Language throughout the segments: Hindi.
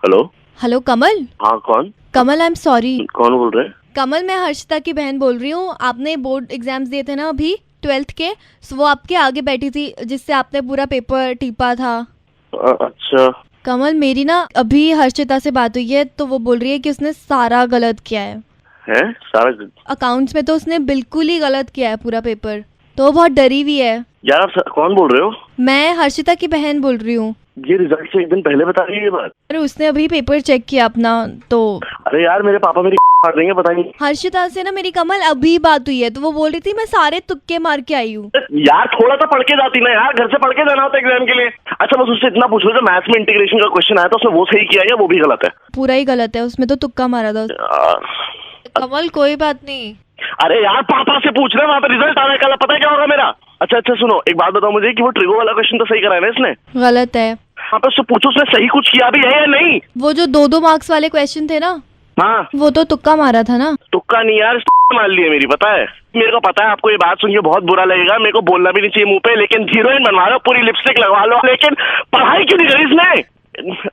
हेलो। हेलो कमल। हाँ कौन? कमल आई एम सॉरी। कौन बोल रहे हैं? कमल मैं हर्षिता की बहन बोल रही हूँ। आपने बोर्ड एग्जाम्स दिए थे ना अभी 12th के, so वो आपके आगे बैठी थी जिससे आपने पूरा पेपर टीपा था। अच्छा। कमल मेरी ना अभी हर्षिता से बात हुई है तो वो बोल रही है कि उसने सारा गलत किया है सारा अकाउंट्स में। तो उसने बिल्कुल ही गलत किया है पूरा पेपर, तो वो बहुत डरी हुई है। यार आप कौन बोल रहे हो? मैं हर्षिता की बहन बोल रही हूँ। ये रिजल्ट से एक दिन पहले बता रही है ये बात? अरे उसने अभी पेपर चेक किया अपना तो। अरे यार मेरे पापा मेरी मार देंगे, पता नहीं। हर्षिता से ना मेरी कमल अभी बात हुई है तो वो बोल रही थी मैं सारे तुक्के मार के आई हूँ। यार थोड़ा सा पढ़ के जाती ना यार, घर से पढ़ के जाना होता एग्जाम के लिए। अच्छा बस उससे इतना पूछ लो, जो मैथ्स में इंटीग्रेशन का क्वेश्चन आया था उसने वो सही किया है या वो भी गलत है? पूरा ही गलत है, उसमें तो तुक्का मारा था। कमल कोई बात नहीं। अरे यार पापा से पूछ रहे, वहाँ पे रिजल्ट आ रहा है कल, पता है क्या होगा मेरा? अच्छा सुनो, एक बात बताओ मुझे कि वो ट्रिगो वाला क्वेश्चन तो सही करा है ना इसने? गलत है। हाँ तो उससे पूछो उसने सही कुछ किया भी है या नहीं। वो जो 2-2 मार्क्स वाले क्वेश्चन थे ना, हाँ वो तो तुक्का मारा था ना। तुक्का नहीं यार, मार ली है मेरी, पता है मेरे को। पता है आपको ये बात सुन के बहुत बुरा लगेगा, मेरे को बोलना भी नहीं चाहिए मुंह पे, लेकिन हीरोइन बनवा लो, पूरी लिपस्टिक लगवा लो, लेकिन पढ़ाई क्यों नहीं करी इसने?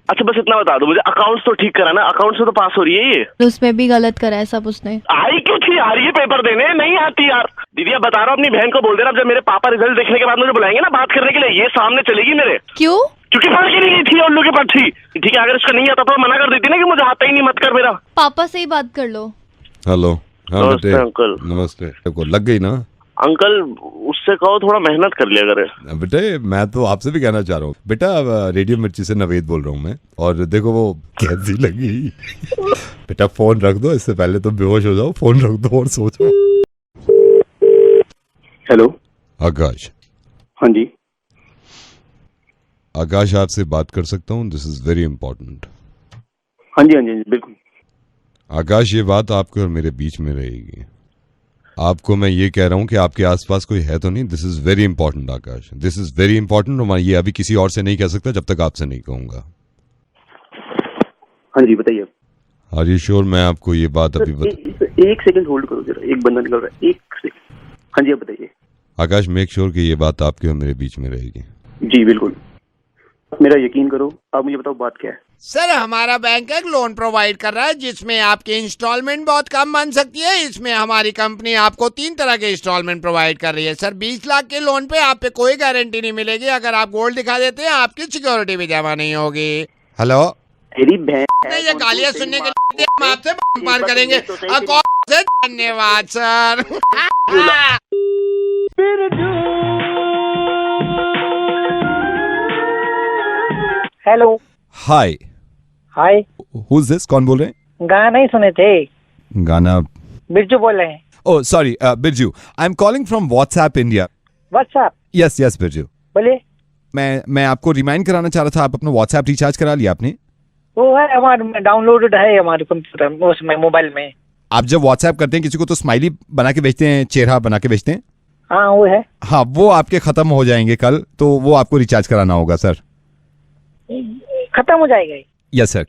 अच्छा बस इतना बता दो मुझे, अकाउंट्स तो ठीक करा ना? अकाउंट्स से तो पास हो रही है ये। उसमें भी गलत करा है सब उसने। आई क्यों थी यार ये पेपर देने? नहीं आती यार। दीदी अब बता रहा हूँ, अपनी बहन को बोल देना जब मेरे पापा रिजल्ट देखने के बाद मुझे बुलाएंगे ना बात करने के लिए, ये सामने चलेगी मेरे। क्यों? क्योंकि पढ़ के नहीं गई थी और लोग के पास थी। ठीक है, अगर इसका नहीं आता तो मना कर देती ना कि मुझे आता ही नहीं, मत कर मेरा। पापा से ही बात कर लो। हेलो। हाँ नमस्ते अंकल। नमस्ते। देखो लग गई ना अंकल उससे कहो थोड़ा मेहनत कर लिया करे। बेटे, मैं तो आपसे भी कहना चाह रहा हूँ बेटा, रेडियो मिर्ची से नवेद बोल रहा हूँ मैं, और देखो वो कैसी लगी। बेटा फोन रख दो, इससे पहले तो बेहोश हो जाओ, फोन रख दो और सोचो। हेलो आकाश। हाँ जी। आकाश आपसे बात कर सकता हूँ? This is very important. हाँ जी बिल्कुल। आकाश ये बात आपके और मेरे बीच में रहेगी। आपको मैं ये कह रहा हूँ कि आपके आसपास कोई है तो नहीं। This is very important Akash, this is very important. और मैं ये अभी किसी और से नहीं कह सकता जब तक आपसे नहीं कहूंगा। हाँ जी बताइए। Are you sure? मैं आपको ये बात अभी एक सेकंड होल्ड करो जरा, एक बंदा निकल रहा है, एक सेकंड। हाँ जी आप बताइए। आकाश मेक श्योर कि ये बात आपके और मेरे बीच में रहेगी। जी बिल्कुल, मेरा यकीन करो। आप मुझे बताओ बात क्या है? सर हमारा बैंक एक लोन प्रोवाइड कर रहा है जिसमें आपकी इंस्टॉलमेंट बहुत कम बन सकती है। इसमें हमारी कंपनी आपको 3 तरह के इंस्टॉलमेंट प्रोवाइड कर रही है। सर 20 लाख के लोन पे आप पे कोई गारंटी नहीं मिलेगी। अगर आप गोल्ड दिखा देते हैं आपकी सिक्योरिटी भी जमा नहीं होगी। हेलो। तेरी बहन नहीं, ये गालियां सुनने के लिए हम आपसे पार करेंगे। धन्यवाद sir. Hello. Hi. Hi. Who is this? कौन बोल रहे हैं? गाना ही सुने थे। गाना? बिरजू बोल रहे हैं। Oh sorry Birju, I am calling from WhatsApp India. WhatsApp? Yes Birju. बोलिए। मैं आपको रिमाइंड कराना चाह रहा था, आप अपना व्हाट्सएप रिचार्ज करा लिया आपने? वो है हमारे डाउनलोडेड है हमारे कंप्यूटर उसमें, मोबाइल में। आप जब व्हाट्सएप करते हैं किसी को तो स्माइली बना के भेजते हैं, चेहरा बना के भेजते हैं। हाँ वो है। हाँ वो आपके खत्म हो जाएंगे कल, तो वो आपको रिचार्ज कराना होगा सर। खत्म हो जाएगा? Yes sir.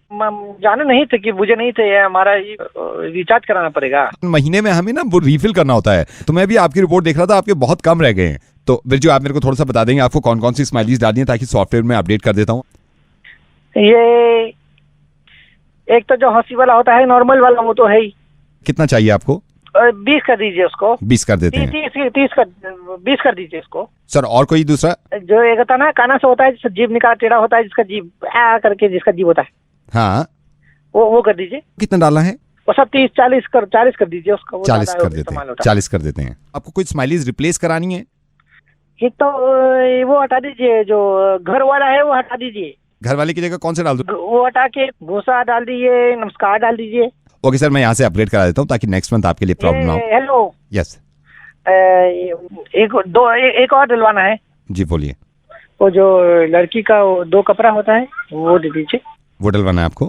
जाने नहीं थे कि मुझे नहीं थे, हमारा रिचार्ज कराना पड़ेगा। महीने में हमें ना वो रीफिल करना होता है, तो मैं भी आपकी रिपोर्ट देख रहा था, आपके बहुत कम रह गए हैं। तो बिरजू आप मेरे को थोड़ा सा बता देंगे आपको कौन कौन सी स्माइलीज डालनी है, ताकि सॉफ्टवेयर में अपडेट कर देता हूँ। ये एक तो जो हंसी वाला होता है, नॉर्मल वाला, वो तो है ही। कितना चाहिए आपको? 20 कर दीजिए उसको। 20 कर देते हैं। 20 कर दीजिए उसको सर। और कोई दूसरा? जो एक होता है ना काना से होता है, जिसका जीभ निकाल टेढ़ा होता है, जिसका जीभ करके जिसका जीभ होता है, हाँ वो कर दीजिए। कितना डालना है? वो सब 40 कर दीजिए उसका। 40 कर देते हैं। 40 कर देते हैं। आपको कोई स्माइलीज रिप्लेस करानी है? एक तो वो हटा दीजिए, जो घर वाला है वो हटा दीजिए। घर वाले की जगह कौन से डाल दूं? वो हटा के भूसा डाल दीजिए, नमस्कार डाल दीजिए। ओके सर, मैं यहाँ से अपग्रेड करा देता हूँ ताकि नेक्स्ट मंथ आपके लिए प्रॉब्लम ना हो। हेलो। यस। एक और डलवाना है। जी बोलिए। वो जो लड़की का 2 कपड़ा होता है वो दे दीजिए। वो डलवाना है आपको?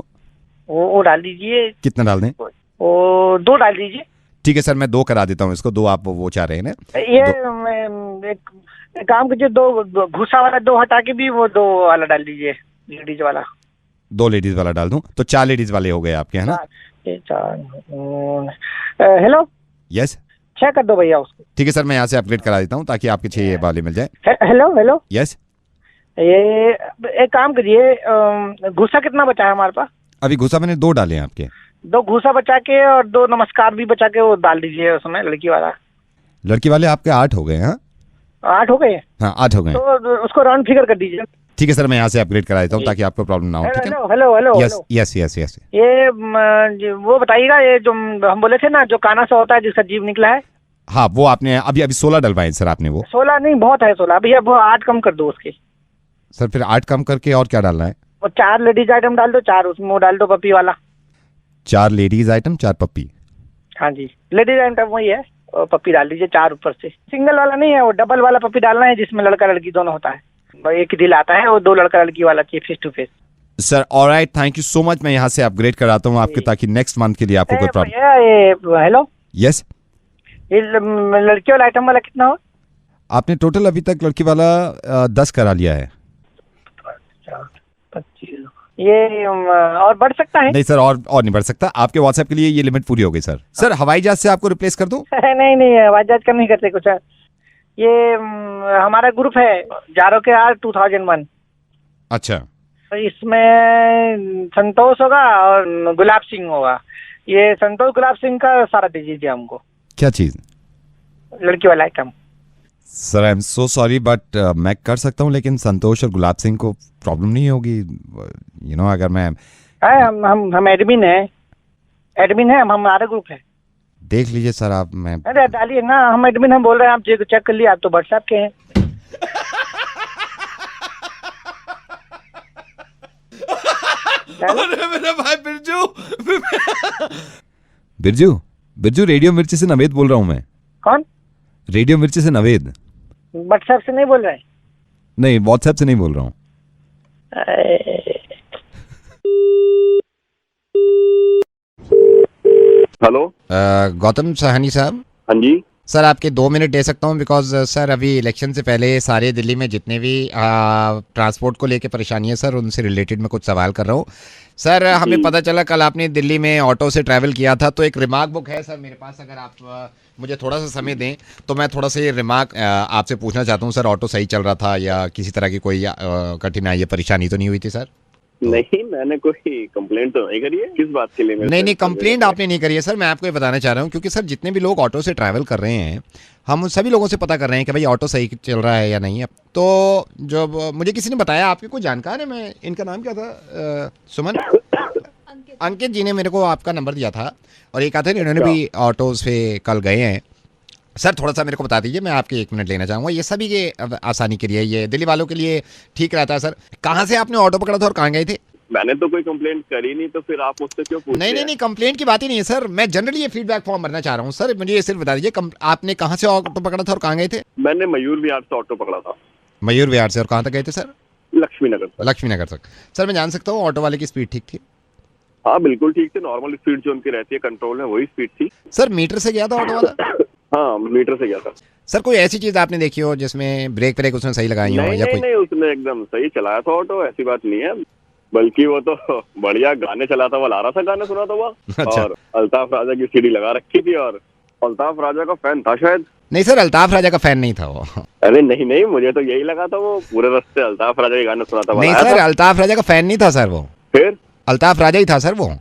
वो डाल दीजिए। कितना डाल दें? वो 2 डाल दीजिए। ठीक है सर, मैं 2 करा देता हूँ इसको। 2 आप वो चाह रहे हैं ना? ये एक काम कीजिए, 2 घुसा वाला 2 हटा के भी वो 2 वाला डाल दीजिए, लेडीज वाला। 2 लेडीज वाला डाल दूं तो 4 लेडीज वाले हो गए आपके, है ना? 4। हेलो। यस। 6 कर दो भैया उसको। ठीक है सर, मैं यहाँ से अपग्रेड करा देता हूँ ताकि आपके 6 वाले मिल जाए। हेलो। यस। ये एक काम करिए, गुस्सा कितना बचा है हमारे पास? अभी घुसा मैंने 2 डाले हैं आपके। 2 घूसा बचा के और 2 नमस्कार भी बचा के वो डाल दीजिए उसमें, लड़की वाला। लड़की वाले आपके 8 हो गए हैं। 8 हो गए? हाँ 8 हो गए हैं। तो उसको राउंड फिगर कर दीजिए। ठीक है सर, मैं यहाँ से अपग्रेड करा देता हूँ ताकि आपको प्रॉब्लम ना हो। ठीक है। Hello hello hello yes hello. Yes yes yes. ये वो बताइएगा, ये जो हम बोले थे ना, जो काना सा होता है जिसका जीव निकला है। हाँ वो आपने अभी 16 डलवाए सर आपने वो। 16 नहीं, बहुत है 16। अभी अब 8 कम कर दो उसके। सर फिर 8 कम करके और क्या डालना है? वो 4 लेडीज आइटम डाल दो, 4 उसमें वो डाल दो पपी वाला। 4 लेडीज आइटम 4 पप्पी। हाँ जी, लेडीज आइटम वही है, और पपी डाल दीजिए 4 ऊपर से। सिंगल वाला नहीं है, वो डबल वाला पपी डालना है जिसमें लड़का लड़की दोनों होता है। एक ही दिल आता है, वो 2 लड़का लड़की वाला चाहिए, face to face. Sir alright, thank you so much. मैं यहाँ से अपग्रेड कराता हूँ आपके ताकि नेक्स्ट मंथ के लिए आपको कोई प्रॉब्लम। ये हेलो, यस। ये लड़की वाला आइटम वाला कितना हो? आपने टोटल अभी तक लड़की वाला 10 करा लिया है। 25। ये और बढ़ सकता है? नहीं सर, और नहीं बढ़ सकता। आपके व्हाट्सएप के लिए ये लिमिट पूरी हो गई सर। सर हवाई जहाज से आपको रिप्लेस कर दूं? नहीं नहीं, हवाई जहाज का नहीं करते कुछ। ये हमारा ग्रुप है जारो के आर 2001। अच्छा। तो इसमें संतोष होगा और गुलाब सिंह होगा। ये संतोष गुलाब सिंह का सारा दीजिए हमको, क्या चीज? लड़की वाला item. Sir I am so sorry but मैं कर सकता हूँ, लेकिन संतोष और गुलाब सिंह को प्रॉब्लम नहीं होगी यू नो अगर मैं। हम एडमिन है, हमारा ग्रुप है। देख लीजिए सर आप। मैं अरे डालिए ना, हम एडमिन हम बोल रहे हैं, आप चेक कर लिए, आप तो व्हाट्सएप के हैं। अरे मेरा भाई बिरजू रेडियो मिर्ची से नवेद बोल रहा हूँ मैं। कौन? रेडियो मिर्ची से नवेद। व्हाट्सएप से नहीं बोल रहे? नहीं व्हाट्सएप से नहीं बोल रहा हूँ। हेलो। गौतम सहानी साहब। हाँ जी। सर आपके 2 मिनट दे सकता हूँ बिकॉज सर अभी इलेक्शन से पहले सारे दिल्ली में जितने भी ट्रांसपोर्ट को लेके परेशानी है सर, उनसे रिलेटेड मैं कुछ सवाल कर रहा हूँ सर। हमें पता चला कल आपने दिल्ली में ऑटो से ट्रैवल किया था, तो एक रिमार्क बुक है सर मेरे पास। अगर आप मुझे थोड़ा सा समय दें तो मैं थोड़ा सा ये रिमार्क आपसे पूछना चाहता हूँ सर। ऑटो सही चल रहा था या किसी तरह की कोई कठिनाई या परेशानी तो नहीं हुई थी सर? नहीं, मैंने कोई कंप्लेंट तो नहीं करी है। किस बात के लिए? नहीं कंप्लेंट आपने नहीं करी है सर। मैं आपको ये बताना चाह रहा हूँ क्योंकि सर जितने भी लोग ऑटो से ट्रैवल कर रहे हैं, हम उन सभी लोगों से पता कर रहे हैं कि भाई ऑटो सही चल रहा है या नहीं है। तो जब मुझे किसी ने बताया, आपके कोई जानकार है, मैं इनका नाम क्या था? सुमन अंकित जी ने मेरे को आपका नंबर दिया था और ये कहा था इन्होंने भी ऑटो से कल गए हैं। सर थोड़ा सा मेरे को बता दीजिए, मैं आपके 1 मिनट लेना चाहूँगा। ये सभी के आसानी के लिए, ये दिल्ली वालों के लिए ठीक रहता है सर। कहाँ से आपने ऑटो पकड़ा था और कहाँ गए थे? मैंने तो कोई कंप्लेंट करी नहीं, तो फिर आप मुझसे क्यों पूछ रहे हैं? नहीं कंप्लेंट की बात ही नहीं है सर। मैं जनरली ये फीडबैक फॉर्म भरना चाह रहा हूँ सर। मुझे ये सिर्फ बता दीजिए आपने कहाँ से ऑटो पकड़ा था और कहाँ गए थे? मैंने मयूर विहार से ऑटो पकड़ा था। मयूर विहार से, और कहाँ तक गए थे सर? लक्ष्मीनगर। लक्ष्मीनगर तक। सर मैं जान सकता हूँ ऑटो वाले की स्पीड ठीक थी? हाँ बिल्कुल ठीक थी। नॉर्मल स्पीड जो उनकी रहती है कंट्रोल में, वही स्पीड थी। सर मीटर से गया था ऑटो वाला? हाँ मीटर से गया था। सर कोई ऐसी चीज आपने देखी हो जिसमें ब्रेक ब्रेक उसने सही लगाई हो या कोई? नहीं, उसने एकदम सही चलाया था ऑटो, ऐसी बात नहीं है। बल्कि वो तो बढ़िया गाने चलाता हुआ ला रहा था, गाने सुना था वो। अच्छा। और अल्ताफ राजा की सीडी लगा रखी थी और अल्ताफ राजा का फैन था शायद। नहीं सर, अल्ताफ राजा का फैन नहीं था वो। अरे नहीं, मुझे तो यही लगा था। वो पूरे रास्ते अल्ताफ राजा के गाने सुनाता हुआ नहीं सर, अल्ताफ राजा का फैन नहीं था सर वो। फिर अल्ताफ राजा ही था सर वो।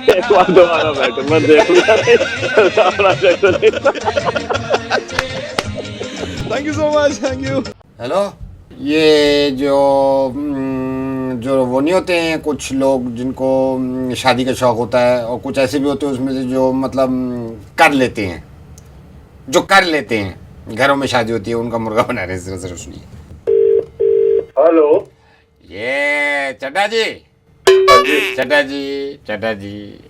एक बार दोबारा बैठो, मैं देख लूंगा। Thank you so much, thank you. Hello, ये जो वो नहीं होते हैं कुछ लोग जिनको शादी का शौक होता है, और कुछ ऐसे भी होते हैं उसमें से जो मतलब कर लेते हैं, घरों में शादी होती है उनका मुर्गा बना रहे हैं। जरा सुनिए। हेलो, ये Chadda ji,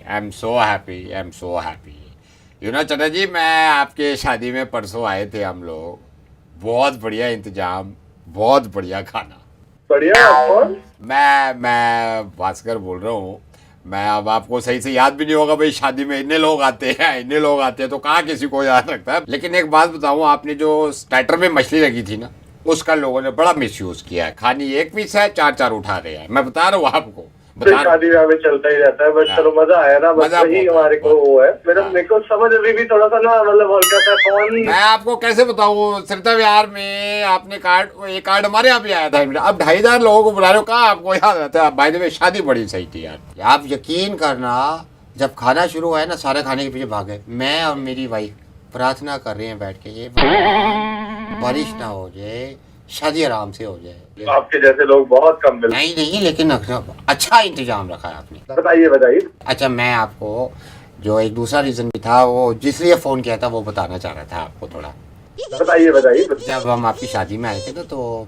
I am so happy, you know Chadda ji, मैं आपके शादी में परसों आए थे हम लोग। बहुत बढ़िया इंतजाम, बहुत बढ़िया खाना। बढ़िया। कौन? मैं भास्कर बोल रहा हूँ। मैं अब आपको सही से याद भी नहीं होगा भाई, शादी में इतने लोग आते हैं तो कहाँ किसी को याद रखता है। लेकिन एक बात बताऊं, आपने जो स्टार्टर में मछली रखी थी ना, उसका लोगों ने बड़ा मिसयूज किया है। खानी एक पीस है, चार उठा रहे हैं। मैं बता रहा हूँ आपको, शादी ब्याह में चलता ही रहता है, बट चलो मजा आया ना, बस वही हमारे को वो है। मेरे को समझ अभी भी थोड़ा सा ना, मतलब हल्का सा कौन। मैं आपको कैसे बताऊं, श्रीता विहार में आपने एक कार्ड हमारे यहाँ भी आया था। अब 2500 लोगों को बुला रहे हो, कहाँ आपको याद रहता है। भाई में शादी बड़ी सही थी यार। आप यकीन करना, जब खाना शुरू हुआ है ना, सारे खाने के पीछे भागे। मैं और मेरी वाइफ प्रार्थना कर रहे हैं बैठ के, ये बारिश ना हो जाए, शादी आराम से हो जाए। आपके जैसे लोग बहुत कम मिलते। नहीं, लेकिन अच्छा इंतजाम रखा है आपने। बताइए। अच्छा, मैं आपको जो एक दूसरा रीजन भी था, वो जिसलिए फोन किया था वो बताना चाह रहा था आपको थोड़ा। बताइए। जब हम आपकी शादी में आए थे ना, तो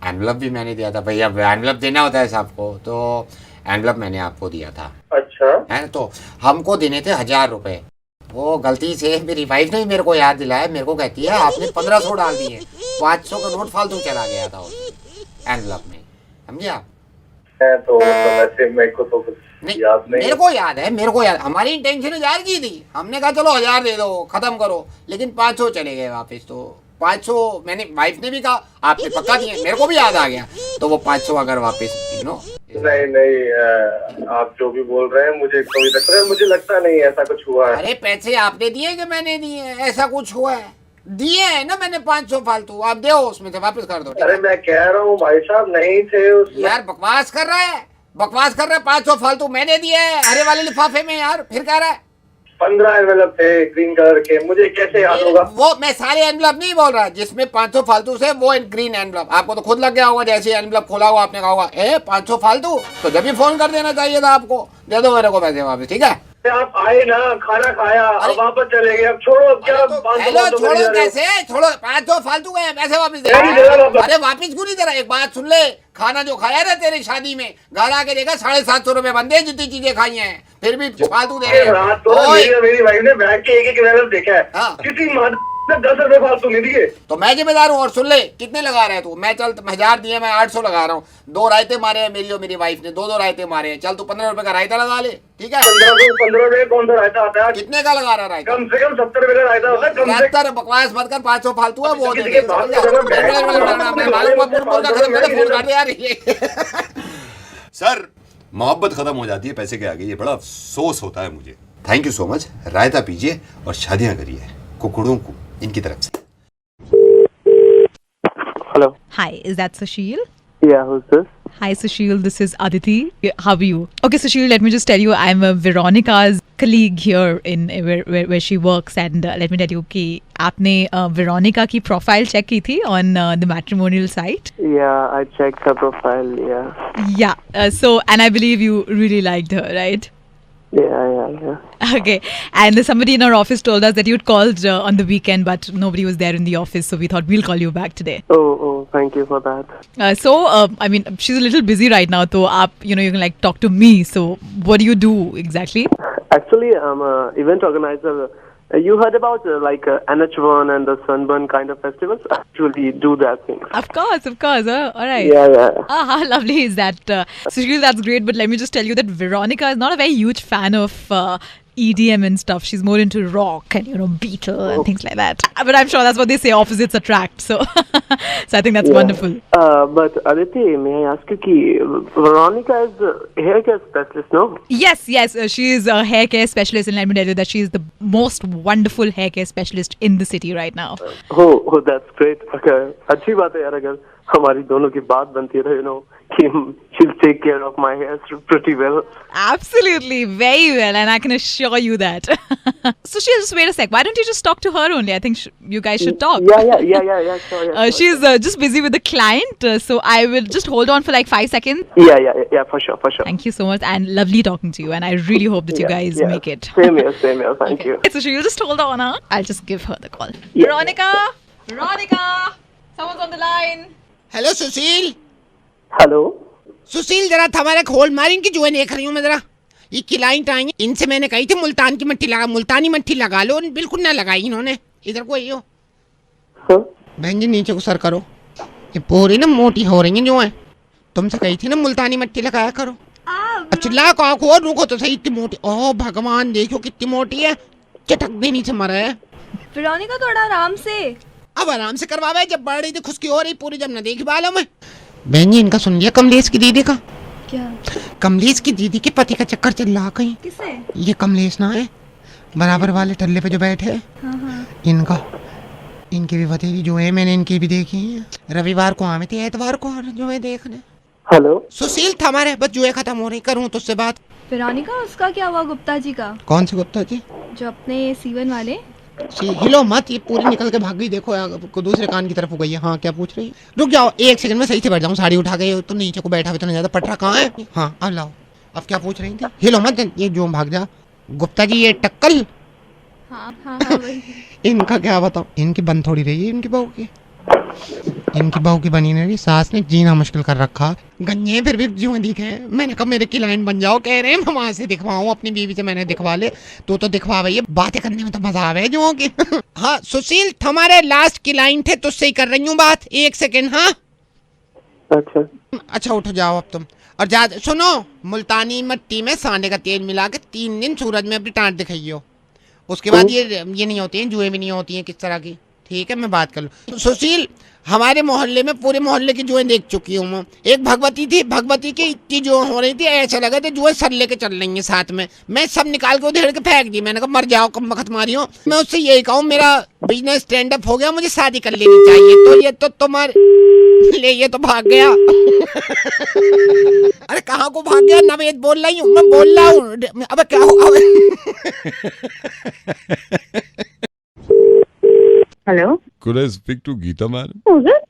एनवलप भी मैंने दिया था भाई। अब एनवलप देना होता है सबको, तो एनवलप मैंने आपको दिया था। अच्छा है, तो हमको देने थे 1000 रुपए। वो गलती से मेरी वाइफ ने मेरे को याद दिलाया। मेरे को कहती है आपने 1500 डाल दिए, 500 का नोट फालतू चला गया था उस एनवलप में, समझिए आप। तो वैसे मेरे को तो नहीं, याद नहीं। मेरे को याद हमारी इंटेंशन 1000 की थी। हमने कहा चलो 1000 दे दो, खत्म करो, लेकिन 500 चले गए वापस। तो 500 मैंने, वाइफ ने भी कहा आपने पक्का दिए, मेरे को भी याद आ गया। तो वो 500 अगर वापस नहीं, आप जो भी बोल रहे हैं मुझे कभी लगता है, मुझे लगता नहीं ऐसा कुछ हुआ है। अरे पैसे आपने दिए कि मैंने दिए? ऐसा कुछ हुआ है? दिए है ना मैंने 500 फालतू, आप दो उसमें से वापस कर दो। अरे मैं कह रहा हूँ भाई साहब नहीं थे उसमें। यार बकवास कर रहा है 500 फालतू मैंने दिए है हरे वाले लिफाफे में यार, फिर कह रहा है 15 एनवेलप थे ग्रीन कलर के, मुझे कैसे याद होगा। वो मैं सारे एनवलप नहीं बोल रहा, जिसमें 500 फालतू से वो ग्रीन एनवलप। आपको तो खुद लग गया होगा, जैसे एनवलप खोला हुआ आपने कहा होगा 500 फालतू, तो जब भी फोन कर देना चाहिए था आपको। दे दो मेरे को पैसे वापस, ठीक है। आप आए ना, खाना खाया, अब वापस चले गए, अब छोड़ो। अब क्या हेलो, छोड़ो कैसे छोड़ो? 500 फालतू गए, पैसे वापस दे। अरे वापस क्यों नहीं दे रहा? एक बात सुन ले, खाना जो खाया ना तेरी शादी में, घर आके देखा 750 रुपए बंदे, जितनी चीजें खाई हैं, फिर भी फालतू दे रहे हैं। मेरी वाइफ ने बैठ के एक एनवेलप देखा है, किसी 10 रुपए फालतू नहीं दिए। तो मैं जिम्मेदार हूँ। और सुन ले, कितने लगा रहे तू? मैं चल 1000 दिए, मैं 800 लगा रहा हूँ। 2 रायते मारे हैं मेरी और मेरी वाइफ ने, 2 रायते मारे हैं। चल तू 15 रुपए का रायता लगा ले, ठीक है। 15 रुपए कौन सा रायता आता है? कितने का लगा रहा है रायता? कम से कम 70 रुपए का रायता होता है। कम से कम बकवास मत कर, 500 फालतू है वो दे। सर मोहब्बत खत्म हो जाती है पैसे के आगे, ये बड़ा अफसोस होता है मुझे। Thank you so much. रायता पीजिए और शादियां करिए कुकड़ों को इनकी तरफ से। Hello. Hi, is that Sushil? Yeah, who's this? Hi, Sushil. This is Aditi. How are you? Okay, Sushil. Let me just tell you, I'm Veronica's colleague here in where she works, and let me tell you कि आपने Veronica की profile check की थी on the matrimonial site. Yeah, I checked her profile. Yeah. Yeah. And I believe you really liked her, right? Yeah. Okay. And somebody in our office told us that you'd called on the weekend, but nobody was there in the office, so we thought we'll call you back today. Oh, thank you for that. I mean, she's a little busy right now, so you can like talk to me. So what do you do exactly? Actually, I'm an event organizer. You heard about NH1 and the Sunburn kind of festivals? I actually do that thing. Of course. All right. Yeah. How lovely is that? Sushil, that's great. But let me just tell you that Veronica is not a very huge fan of EDM and stuff. She's more into rock and Beatle and things like that. But I'm sure that's what they say, opposites attract. So, so I think that's wonderful. But Aditi, may I ask you, Veronica is a hair care specialist, no? Yes. She is a hair care specialist, and let me tell you that she is the most wonderful hair care specialist in the city right now. Oh, that's great. Okay, अच्छी बात है यार, अगर हमारी दोनों की बात बनती रहे, she'll take care of my hair pretty well. Absolutely, very well, and I can assure you that. Sushil, just wait a sec. Why don't you just talk to her only? I think you guys should talk. Yeah, sure. She's just busy with the client, so I will just hold on for like 5 seconds. Yeah, for sure. Thank you so much, and lovely talking to you, and I really hope that you guys make it. Same here, thank you. So Sushil, just hold on, huh? I'll just give her the call. Yeah. Veronica, someone's on the line. Hello Sushil. Hello Sushil, जरा हमारे खोल मार इनकी जो है देख रही हूँ मैं जरा। ये क्लाइंट आएंगे, इनसे मैंने कही थी मुल्तानी मट्टी लगा लो, बिल्कुल ना लगाई इन्होंने। इधर को आइयो बहन जी, नीचे को सर करो। ये पूरी ना मोटी हो रही है जो है, तुमसे कही थी ना मुल्तानी मट्टी लगाया करो। चिल्ला कहाँ को, रुको तो सही, इतनी मोटी, ओह भगवान देखो कितनी मोटी है, चटक देनी से मरा है। वेरोनिका थोड़ा आराम से। अब आराम से करवावे, जब बढ़ रही थी खुशकी हो रही पूरी, जब न देख बालों में। बहन जी इनका सुन लिया कमलेश की दीदी का? क्या? कमलेश की दीदी के पति का चक्कर चल रहा कहीं। किसे? ये कमलेश ना है, बराबर वाले टल्ले पे जो बैठे हैं, हाँ। इनका, इनकी भी भतीजी जो है, मैंने इनकी भी देखी है। रविवार को आवे थे, एतवार को जो है देखने। हेलो सुशील था हमारे, बस जो है खत्म हो रही, करूँ तो उससे बात। वेरोनिका उसका क्या हुआ गुप्ता जी का? कौन से गुप्ता जी? जो अपने C1 वाले। हिलो मत, ये पूरी निकल के भाग गई, देखो को दूसरे कान की तरफ हो गई है। हाँ क्या पूछ रही है? रुक जाओ एक सेकंड में सही से बैठ जाऊँ, साड़ी उठा के, तो नीचे को बैठा हुआ तो नहीं ज्यादा, पटरा कहाँ है? हाँ अब लाओ, अब क्या पूछ रही थी? हिलो मत, ये जो भाग जा। गुप्ता जी ये टक्कल, हाँ वही। इनका क्या बताओ, इनकी बन थोड़ी रही है, इनकी बहू की, इनकी बहू की बनी नहीं रही, सास ने जीना मुश्किल कर रखा। गन्ने फिर भी जो दिखे, मैंने कहा मेरे क्लाइंट बन जाओ, कह रहे हैं मैं वहां से दिखवाऊं, अपनी बीवी से मैंने दिखवा ले, तो दिखवा भैया, बातें करने में तो मजा आवे जो की। हाँ सुशील हमारे लास्ट क्लाइंट थे, तुझसे ही कर रही हूँ बात, एक सेकेंड। हाँ अच्छा उठ जाओ अब तुम, और जा सुनो, मुल्तानी मिट्टी में सांडे का तेल मिला के 3 दिन सूरज में अपनी टांट दिखाइयो, उसके बाद ये नहीं होती हैं, जुए भी नहीं होती हैं किस तरह की, ठीक है मैं बात कर लूँ। सुशील हमारे मोहल्ले में, पूरे मोहल्ले की जुएं देख चुकी हूँ मैं। एक भगवती थी, भगवती की इतनी जुएं हो रही थी, ऐसा लगा था जुएं सर लेके चल रही हैं साथ में। मैं सब निकाल के उधेड़ के फेंक दी, मैंने कहा मर जाओ कम वक्त मारी हो। मैं उससे यही कहूँ मेरा बिजनेस स्टैंड अप हो गया, मुझे शादी कर लेनी चाहिए, तो ये तो तुम्हारे ले, ये तो भाग गया। अरे कहाँ को भाग गया? नवेद बोल रही हूँ मैं, बोल रहा हूँ। अब क्या हो? Hello, Could I speak to Geeta madam?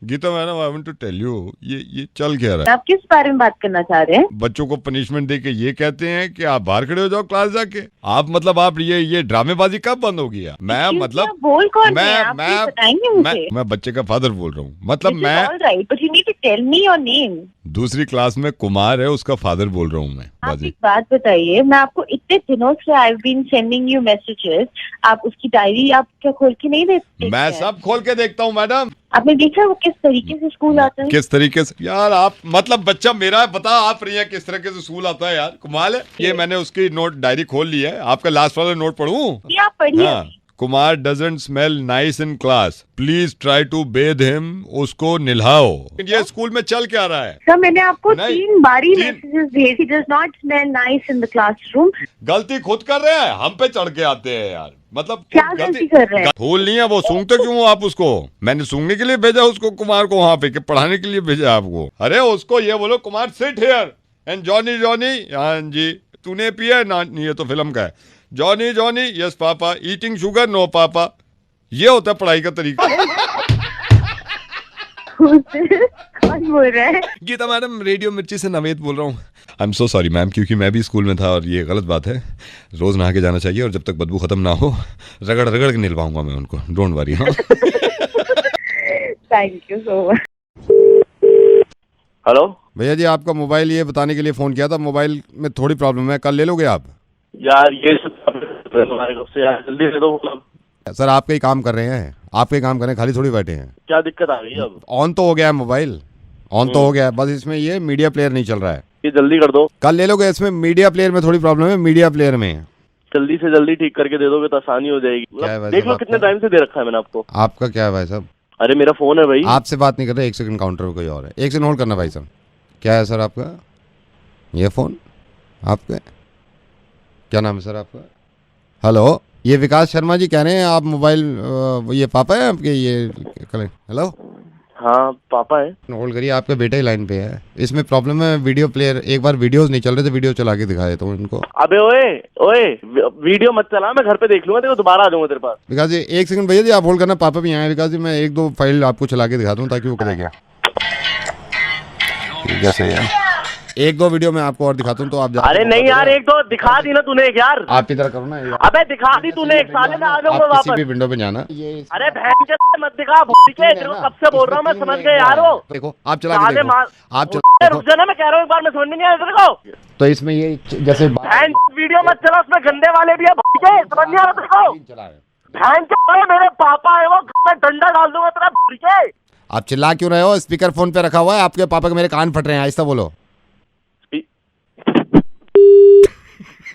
Geeta madam, I want to tell you, ये चल क्या रहा है? आप किस बारे में बात करना चाह रहे हैं? बच्चों को पनिशमेंट दे के ये कहते हैं कि आप बाहर खड़े हो जाओ क्लास जाके। आप मतलब आप ये ड्रामेबाजी कब बंद होगी? मैं मतलब आप बोल कौन रहे हैं? आप प्लीज बताएंगे मुझे? मैं बच्चे का फादर बोल रहा हूँ, मतलब मैं alright, but you need to tell me your name. दूसरी क्लास में कुमार है, उसका फादर बोल रहा हूँ मैं। आप बाजी एक बात बताइए, मैं आपको इतने दिनों से I been sending you messages, आप उसकी डायरी आप क्या खोल के नहीं देखते? मैं सब खोल के देखता हूँ मैडम। आपने देखा वो किस तरीके से स्कूल आता है? किस तरीके से यार? आप मतलब बच्चा मेरा है, बता आप रही हैं किस तरीके से स्कूल आता है यार, कमाल है। ये मैंने उसकी नोट डायरी खोल ली है, आपका लास्ट वाला नोट पढ़ूं? ये आप पढ़िए। हाँ, Kumar doesn't smell nice in class, please try to bathe him, उसको निल्हाओ। ये स्कूल में चल क्या रहा है? सर मैंने आपको नहीं, 3 बारी तीन- मैसेजेस भेजे, he does not smell nice in the classroom। गलती खुद कर रहे हैं, हम पे चढ़ के आते हैं यार, मतलब क्या गलती कर रहे हैं? फूल नहीं है वो, सूंघते क्यों हो आप उसको? मैंने सूंघने के लिए भेजा उसको, कुमार को वहाँ पे, कि पढ़ाने के लिए भेजा आपको? अरे उसको ये बोलो Kumar sit here and Johnny Johnny, हाँ जी तूने पिया है ना? ये तो फिल्म का है। Johnny Johnny yes papa, eating sugar no papa, ये होता है पढ़ाई का तरीका। कौन बोल रहा है? गीता मैडम, रेडियो मिर्ची से नवेद बोल रहा हूँ। आई एम सो सॉरी मैम, क्योंकि मैं भी स्कूल में था और ये गलत बात है। रोज नहा के जाना चाहिए, और जब तक बदबू खत्म ना हो रगड़ रगड़ के निलवाऊंगा मैं उनको, डोंट वरी। हाँ thank you so much. Hello भैया जी, आपका मोबाइल ये बताने के लिए फ़ोन किया था, मोबाइल में थोड़ी प्रॉब्लम है, कल ले लोगे आप? यार ये हमारे कब से यार, जल्दी दे दो। मतलब सर आपके ही काम कर रहे हैं, आपके ही काम कर रहे हैं, खाली थोड़ी बैठे हैं। क्या दिक्कत आ गई है अब? ऑन तो हो गया है मोबाइल, ऑन तो हो गया है, बस इसमें ये मीडिया प्लेयर नहीं चल रहा है। ये जल्दी कर दो। कल ले लोगे? इसमें मीडिया प्लेयर में थोड़ी प्रॉब्लम है, मीडिया प्लेयर में। जल्दी से जल्दी ठीक करके दे दोगे तो आसानी हो जाएगी। क्या है मतलब वैसे देख लो बात कितने का? टाइम से दे रखा है मैंने आपको। आपका क्या है भाई साहब? अरे मेरा फोन है भाई। आपसे बात नहीं कर रहे, एक सेकंड, काउंटर पे कोई और है, एक सेकंड होल्ड करना भाई साहब। क्या है सर आपका ये फ़ोन? आपका क्या नाम है सर आपका? हेलो, ये विकास शर्मा जी कह रहे हैं आप मोबाइल, ये पापा है आपके? ये हेलो, हाँ पापा है। होल्ड करिए, आपका बेटा ही लाइन पे है। इसमें प्रॉब्लम है वीडियो प्लेयर, एक बार वीडियोस नहीं चल रहे थे, वीडियो चला के दिखा देता हूँ इनको। अबे ओए ओए, वीडियो मत चला, मैं घर पे देख लूंगा, तेरे को दोबारा आ जाऊंगा तेरे पास। विकास जी एक सेकंड भैया जी, आप होल्ड करना, पापा भी आए हैं। विकास जी मैं 1-2 फाइल आपको चला के दिखा दूँ ताकि वो करेगा। जैसे यार 1-2 वीडियो मैं आपको और दिखाता हूँ तो आप अरे नहीं यार, एक दो दिखा दी ना तूने एक यार। आप इधर करो ना यार। अबे दिखा दी तूने एक, साले में आ जाऊंगा आप किसी भी वापस। विंडो पे जाना। अरे बहन के मत दिखा, भूल के तेरे को कब से बोल रहा हूँ मैं, समझ गए यार। वो देखो आप चला के साले देखो, मार, आप चला रुक जा ना, मैं कह रहा हूँ एक बार, मैं समझ में नहीं आया तेरे को। तो इसमें ये जैसे बहन वीडियो मत चला, उसमें गंदे वाले भी है, भूल के, समझ नहीं आ रहा तेरे को। बहन के मेरे पापा है वो, मैं डंडा डाल दूंगा तेरा, भूल के। आप चिल्ला क्यों रहे हो? स्पीकर फोन पे रखा हुआ है, आपके पापा के मेरे कान फट रहे हैं, आहिस्ता बोलो।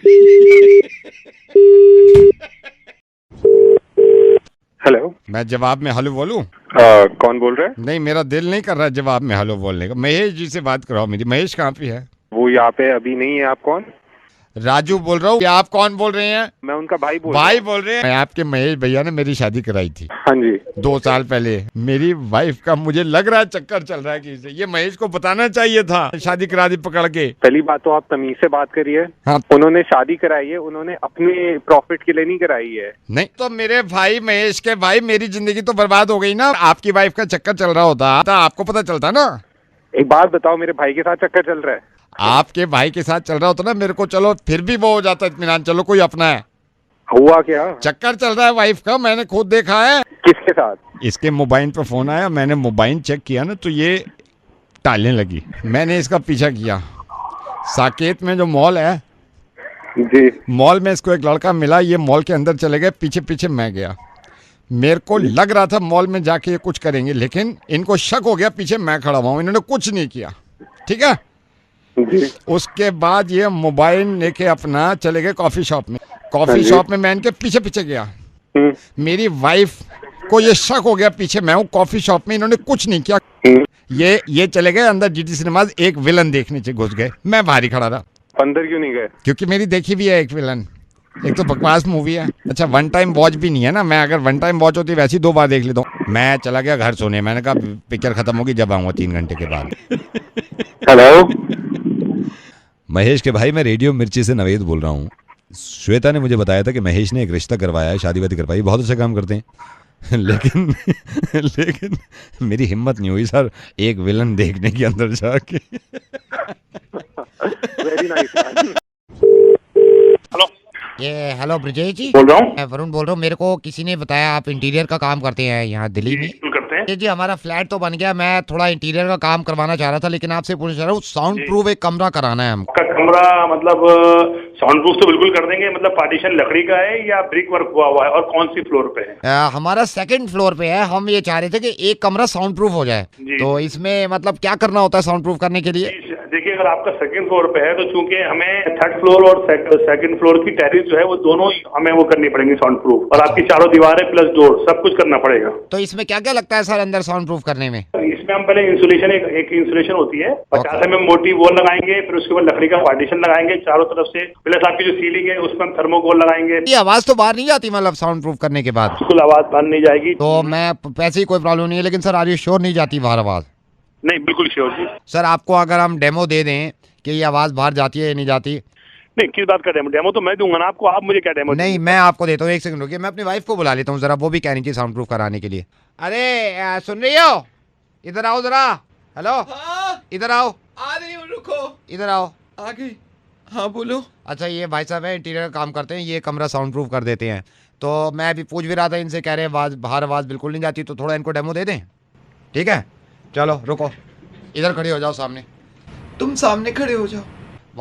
हेलो, मैं जवाब में हेलो बोलूं? कौन बोल रहे हैं? नहीं, मेरा दिल नहीं कर रहा जवाब में हेलो बोलने का। महेश जी से बात कराओ मेरी। महेश कहाँ पे है? वो यहाँ पे अभी नहीं है। आप कौन? राजू बोल रहा हूँ। आप कौन बोल रहे हैं? मैं उनका भाई भाई बोल रहे हैं। आपके महेश भैया ने मेरी शादी कराई थी हाँ जी। 2 साल पहले। मेरी वाइफ का मुझे लग रहा है चक्कर चल रहा है किसी से। ये महेश को बताना चाहिए था, शादी करा दी पकड़ के। पहली बात तो आप तमीज से बात करिए। हाँ। उन्होंने शादी कराई है, उन्होंने अपने प्रॉफिट के लिए नहीं कराई है। नहीं तो मेरे भाई महेश के भाई, मेरी जिंदगी तो बर्बाद हो गई ना। आपकी वाइफ का चक्कर चल रहा होता तो आपको पता चलता ना। एक बात बताओ, मेरे भाई के साथ चक्कर चल रहा है? आपके भाई के साथ चल रहा होता ना मेरे को, चलो फिर भी वो हो जाता इत्मीनान, चलो कोई अपना है। हुआ क्या? चक्कर चल रहा है वाइफ का, मैंने खुद देखा है। किसके साथ? इसके मोबाइल पे फोन आया, मैंने मोबाइल चेक किया ना तो ये टालने लगी। मैंने इसका पीछा किया। साकेत में जो मॉल है जी। मॉल में इसको एक लड़का मिला, ये मॉल के अंदर चले गए, पीछे पीछे मैं गया। मेरे को लग रहा था मॉल में जाके ये कुछ करेंगे, लेकिन इनको शक हो गया पीछे मैं खड़ा हुआ हूं, इन्होंने कुछ नहीं किया। ठीक है जी। उसके बाद ये मोबाइल लेके अपना चले गए कॉफी शॉप में। कॉफी शॉप में मैं इनके पीछे पीछे गया। मेरी वाइफ को ये शक हो गया पीछे मैं हूँ कॉफी शॉप में, इन्होंने कुछ नहीं किया। ये चले गए अंदर जीटी सिनेमाज, एक विलन देखने से घुस गए। मैं बाहर ही खड़ा रहा। अंदर क्यों नहीं गए? क्योंकि मेरी देखी भी है एक विलन, एक तो बकवास मूवी है। अच्छा, 1 टाइम वॉच भी नहीं है ना। मैं अगर 1 टाइम वॉच होती वैसे ही 2 बार देख लेता हूँ। मैं चला गया घर सोने। मैंने कहा पिक्चर खत्म होगी, जब आऊंगा 3 घंटे के बाद। हेलो महेश के भाई, मैं रेडियो मिर्ची से नवेद बोल रहा हूँ। श्वेता ने मुझे बताया था कि महेश ने एक रिश्ता करवाया है, शादी वादी करवाई, बहुत अच्छा काम करते हैं। लेकिन मेरी हिम्मत नहीं हुई सर एक विलन देखने के अंदर जाके। Very nice. हेलो, ये हेलो ब्रजेश जी, बोल रहा हूँ। मैं वरुण बोल रहा हूँ। मेरे को किसी ने बताया आप इंटीरियर का काम करते हैं यहाँ दिल्ली में। बिल्कुल करते हैं। जी, हमारा फ्लैट तो बन गया, मैं थोड़ा इंटीरियर का काम करवाना चाह रहा था, लेकिन आपसे पूछना चाह रहा हूँ, साउंड प्रूफ एक कमरा कराना है हमको। आपका कमरा मतलब साउंड प्रूफ तो बिल्कुल कर देंगे। मतलब पार्टीशन लकड़ी का है या ब्रिक वर्क हुआ है, और कौन सी फ्लोर पे है? हमारा 2nd फ्लोर पे है। हम ये चाह रहे थे कि एक कमरा साउंड प्रूफ हो जाए, तो इसमें मतलब क्या करना होता है साउंड प्रूफ करने के लिए? देखिए, अगर आपका 2nd फ्लोर पे है तो चूंकि हमें 3rd फ्लोर और 2nd फ्लोर की टेरेस जो है वो दोनों हमें वो करनी पड़ेंगी साउंड प्रूफ, और आपकी चारों दीवारें प्लस डोर सब कुछ करना पड़ेगा। तो इसमें क्या क्या लगता है सर अंदर साउंड प्रूफ करने में? इसमें हम पहले इंसुलेशन एक इंसुलेशन होती है, 50 mm मोटी वॉल लगाएंगे, फिर उसके बाद लकड़ी का पार्टीशन लगाएंगे चारों तरफ से, प्लस आपकी जो सीलिंग है उसमें हम थर्मोकोल लगाएंगे। ये आवाज तो बाहर नहीं जाती मतलब साउंड प्रूफ करने के बाद? बिल्कुल आवाज बाहर नहीं जाएगी। तो मैं पैसे ही कोई प्रॉब्लम नहीं है, लेकिन सर आर यू श्योर नहीं जाती बाहर आवाज? नहीं, बिल्कुल श्योर जी। सर आपको अगर हम डेमो दे दें कि ये आवाज बाहर जाती है या नहीं जाती? नहीं, किस बात का डेमो? डेमो तो मैं दूंगा ना आपको, आप मुझे क्या डेमो? नहीं, मैं आपको देता हूँ। 1 सेकंड रुकिए, मैं अपनी वाइफ को बुला लेता हूँ जरा, वो भी कह रही थी साउंड प्रूफ कराने के लिए। अरे सुन रही हो? इधर आओ जरा। हेलो, इधर आओ। आ रही हूँ, रुको। इधर आओ। आ गई। हाँ बोलो। अच्छा, ये भाई साहब है, इंटीरियर का काम करते हैं, ये कमरा साउंड प्रूफ कर देते हैं। तो मैं अभी पूछ भी रहा था इनसे, कह रहे हैं बाहर आवाज बिल्कुल नहीं जाती, तो थोड़ा इनको डेमो दे दें? ठीक है, चलो रुको, इधर खड़े हो जाओ सामने। तुम सामने खड़े हो जाओ।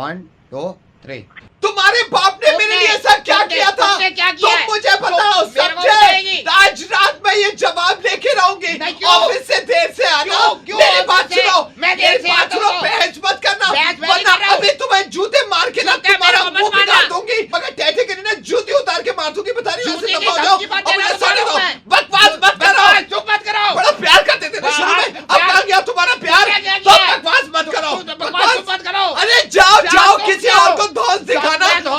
1 2 3। तुम्हारे बाप ने मेरे लिए ऐसा क्या किया था? तुम मुझे बताओ, समझे? आज रात में ये जवाब लेके रहूंगी। ऑफिस से देर से आना। मेरी बात सुनो, मेरी बात सुनो, बहस मत करना, वरना अभी तुम्हें जूते मार के ना तुम्हारा मुंह बिगाड़ दूंगी। मगर टैटे के लिए जूती उतार के मार दूंगी। बता रही हूँ, ऐसे दबा जाओ, अपने सामने रहो, बकवास मत करो, चुप मत करो। बड़ा प्यार करते थे ना शुरू में, अब कहाँ गया तुम्हारा प्यार? तो बकवास मत करो, बकवास मत करो। अरे जाओ जाओ, किसी और को दोस्त दिखाना।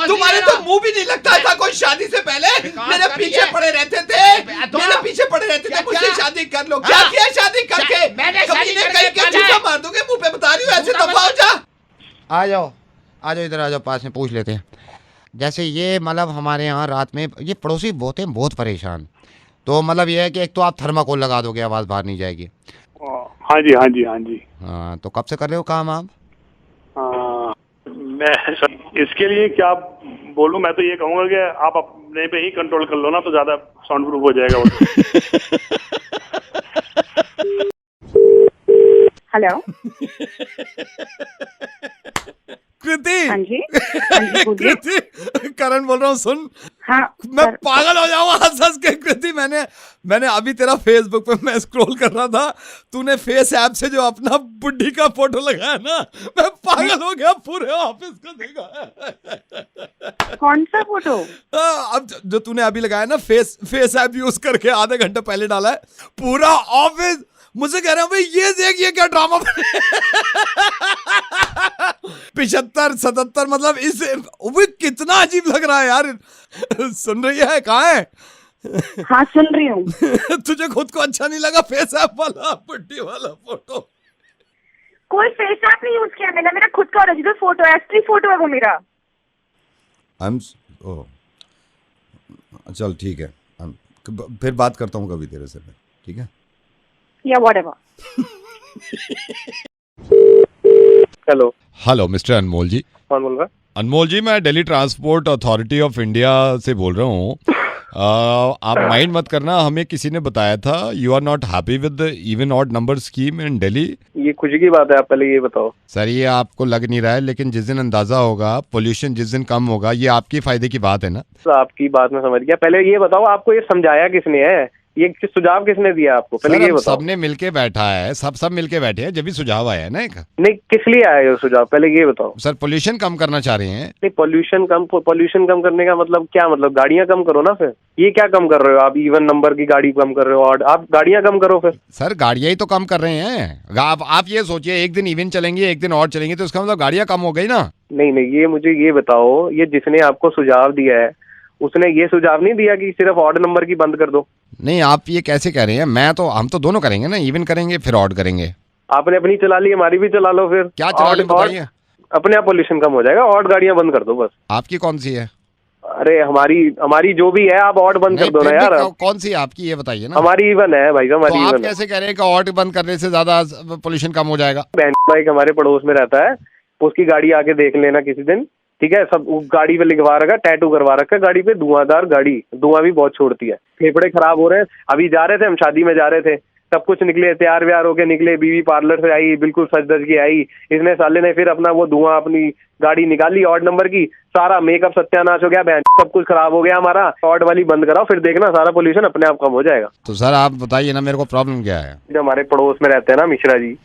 तुम्हारे तो मुंह भी नहीं लगता था कोई शादी से पहले मेरे पीछे पड़े रहते थे, मेरे पीछे पड़े रहते थे, मुझसे शादी कर लो। क्या किया शादी करके? कभी ने कहीं के जूता मार दूंगे मुंह पे, बता रही हूँ, ऐसे दबाओ। जा आ जाओ, आ जाओ, इधर आ जाओ, पास में पूछ लेते हैं। जैसे ये मतलब हमारे यहाँ रात में ये पड़ोसी बहुत हैं, बहुत परेशान। तो मतलब ये है कि एक तो आप थर्माकोल लगा दोगे, आवाज़ बाहर नहीं जाएगी। हाँ जी, हाँ जी, हाँ जी। हाँ, तो कब से कर रहे हो काम आप? मैं इसके लिए क्या बोलूं? मैं तो ये कहूंगा कि आप अपने पे ही कंट्रोल कर लो ना, तो ज्यादा साउंड प्रूफ हो जाएगा वो। हेलो। कृति। हाँ जी, हाँ जी, बोलिए। कृति, करण बोल रहा हूँ, सुन। हाँ मैं सर, पागल हो जाऊंगा हंस हंस के कृति। मैंने अभी तेरा फेसबुक पे मैं स्क्रॉल कर रहा था, तूने फेस ऐप से जो अपना बुढ़ी का फोटो लगाया ना, मैं पागल हो गया। पूरे ऑफिस को देखा। कौन सा फोटो? अब जो तूने अभी लगाया ना, फेस ऐप यूज करके आधे घंटे पहले डाला है, पूरा ऑफिस मुझे कह रहे हैं भाई ये देख ये क्या ड्रामा 75-77 मतलब इस वो कितना अजीब लग रहा है यार। सुन रही है? कहाँ है? हाँ सुन रही हूँ। तुझे खुद को अच्छा नहीं लगा फेस ऐप वाला बुड्ढी वाला फोटो? कोई फेस ऐप नहीं यूज किया मैंने, मेरा खुद का ओरिजिनल फोटो है, असली फोटो है वो मेरा। चल ठीक है, फिर बात करता हूँ कभी तेरे से मैं, ठीक है? या व्हाटएवर। हेलो मिस्टर अनमोल जी। कौन बोल रहा? अनमोल जी, मैं Delhi transport authority of India से बोल रहा हूँ। आप माइंड मत करना, हमें किसी ने बताया था you are not happy with the even odd number scheme in Delhi. ये खुशी की बात है, आप पहले ये बताओ। सर ये आपको लग नहीं रहा है, लेकिन जिस दिन अंदाजा होगा, पोल्यूशन जिस दिन कम होगा, ये आपके फायदे की बात है ना। आपकी बात में समझ गया। पहले ये बताओ आपको ये समझाया किसने है, ये सुझाव किसने दिया आपको? पहले ये बताओ। सबने मिलके बैठा है, सब मिलके बैठे हैं, जब भी सुझाव आया है ना एक। नहीं, किस लिए आया ये सुझाव? पहले ये बताओ। सर पोल्यूशन कम करना चाह रहे हैं। नहीं, पोल्यूशन कम करने का मतलब क्या? मतलब गाड़ियां कम करो ना। फिर ये क्या कम कर रहे हो आप? इवन नंबर की गाड़ी कम कर रहे हो और आप गाड़ियां कम करो फिर। सर गाड़ियां ही तो कम कर रहे हैं। आप ये सोचिए, एक दिन इवन चलेंगे एक दिन और चलेंगे, तो इसका मतलब गाड़ियां कम हो गई ना। नहीं, ये मुझे ये बताओ, ये जिसने आपको सुझाव दिया है उसने ये सुझाव नहीं दिया कि सिर्फ ऑड नंबर की बंद कर दो? नहीं, आप ये कैसे कह रहे हैं? हम तो दोनों करेंगे ना, इवन करेंगे फिर ऑड करेंगे। आपने अपनी चला ली, हमारी भी चला लो फिर। क्या चला लें बताइए? अपने आप पोल्यूशन कम हो जाएगा, ऑड गाड़ियां बंद कर दो बस। आपकी कौन सी है? अरे हमारी जो भी है, आप ऑड बंद कर दो ना यार। कौन सी है आपकी, ये बताइए ना। हमारी इवन है भाई, हमारी तो आप इवन है। कैसे कह रहे हैं कि ऑड बंद करने से ज्यादा पोल्यूशन कम हो जाएगा? बाइक हमारे पड़ोस में रहता है, उसकी गाड़ी आके देख लेना किसी दिन, ठीक है? सब गाड़ी पे लिखवा रखा, टैटू करवा रखा गाड़ी पे, धुआंधार गाड़ी, धुआं भी बहुत छोड़ती है, फेफड़े खराब हो रहे हैं। अभी जा रहे थे हम, शादी में जा रहे थे, सब कुछ निकले, तैयार व्यार होके निकले, बीवी पार्लर से आई, बिल्कुल सज धज के आई, इसने साले ने फिर अपना वो धुआं अपनी गाड़ी निकाली ऑड नंबर की, सारा मेकअप सत्यानाश हो गया, सब कुछ खराब हो गया हमारा। ऑड वाली बंद कराओ, फिर देखना सारा पोल्यूशन अपने आप कम हो जाएगा। तो सर आप बताइए ना मेरे को, प्रॉब्लम क्या है? जो हमारे पड़ोस में रहते हैं ना मिश्रा जी,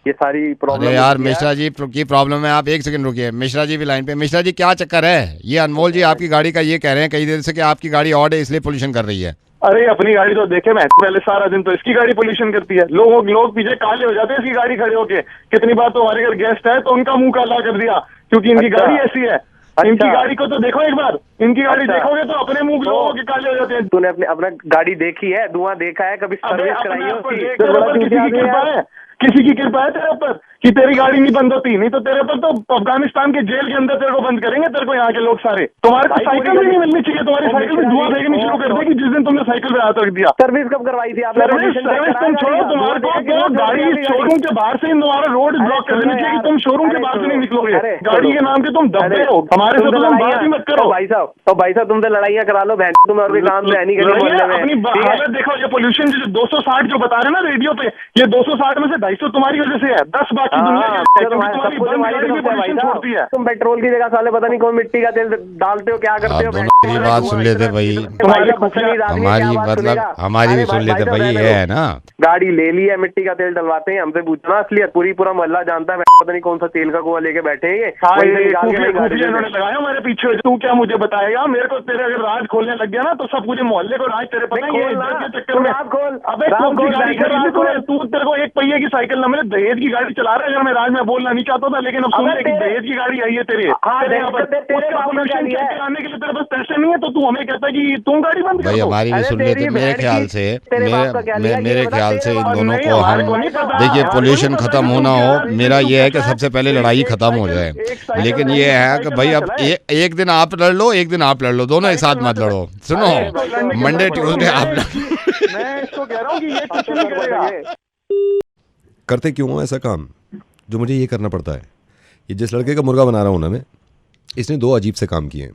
ये सारी प्रॉब्लम। अरे यार मिश्रा जी की प्रॉब्लम है, आप एक सेकंड रुकिए। मिश्रा जी भी लाइन पे। मिश्रा जी क्या चक्कर है? ये अनमोल जी आपकी गाड़ी का ये कह रहे हैं कई देर से कि आपकी गाड़ी ऑड है इसलिए पोल्यूशन कर रही है। अरे अपनी गाड़ी तो देखे मैं पहले, सारा दिन तो इसकी गाड़ी पोल्यूशन करती है। लोग पीछे काले हो जाते हैं इसकी गाड़ी खड़े होके। कितनी बार तो हमारे घर गेस्ट है तो उनका मुंह काला कर दिया क्योंकि इनकी गाड़ी ऐसी है। इनकी गाड़ी को तो देखो एक बार, इनकी गाड़ी देखोगे तो अपने मुंह लोगों के काले हो जाते हैं। तूने अपना गाड़ी देखी है, धुआं देखा है, कभी सर्विस कराई है उसकी? किसी की कृपा है तेरे ऊपर कि तेरी गाड़ी नहीं बंद होती? नहीं तो तेरे ऊपर तो अफगानिस्तान के जेल के अंदर तेरे को बंद करेंगे, तेरे को यहाँ के लोग सारे। तुम्हारे को साइकिल भी नहीं मिलनी चाहिए, तुम्हारी साइकिल भी धुआं फेंकनी शुरू कर देगी जिस दिन तुमने साइकिल पे हाथ रख दिया। सर्विस कब करवाई थी आपने? सर्विस तुम छोड़ो, तुम्हारे को गाड़ी शोरूम के बाहर से तुम्हारा रोड ब्लॉक कर देनी चाहिए कि तुम शोरूम के बाहर से नहीं निकलोगे। गाड़ी के नाम के तुम दबे हो, हमारे से तो तुम बात ही मत करो। भाई साहब तुमसे लड़ाइयां करा लो, बहन तुम और भी काम से नहीं करेंगे। अपनी हालत देखो, ये पोल्यूशन 260 जो बता रहे ना रेडियो पे, ये 260 में से 250 तुम्हारी वजह से है, 10 बाकी छोड़ती है। तुम पेट्रोल की जगह साले पता नहीं कौन मिट्टी का तेल डालते हो, क्या करते हो? मेरी बात सुन लेते भाई, हमारी भी सुन लेते भाई, ये है ना गाड़ी ले ली है, मिट्टी का तेल डलवाते हैं, हमसे पूछना असलियत। पूरा मोहल्ला जानता है, पता नहीं कौन सा तेल का कुआं लेके बैठे हैं। इन्होंने लगाया हमारे पीछे, तू क्या मुझे बताएगा? मेरे को तेरे अगर राज खोलने लग गया ना तो सब पूरे मोहल्ले को राज तेरे पता है चक्कर में। अबे तू तेरे को एक पहिए की साइकिल ना मिले, दहेज की गाड़ी चला रहा है। अगर मैं राज में बोलना नहीं चाहता था, लेकिन अब सुन ले कि दहेज की गाड़ी आई है तेरे आने के लिए तेरे पास पैसे नहीं है, तो तू हमें कहता है कि तुम गाड़ी बंद भाई। हमारी भी सुन लेते। मेरे ख्याल से इन दोनों को हम देखिए, पोल्यूशन खत्म होना हो, मेरा ये है कि सबसे पहले लड़ाई खत्म हो जाए। लेकिन ये है कि भाई अब एक दिन आप लड़ लो, एक दिन आप लड़ लो, दोनों एक साथ मत लड़ो। सुनो, मंडे ट्यूसडे आप मैं इसको कह रहा हूँ कि ये कुछ नहीं करेगा। करते क्यों हो ऐसा काम जो मुझे ये करना पड़ता है? ये जिस लड़के का मुर्गा बना रहा हूँ ना मैं, इसने 2 अजीब से काम किए हैं।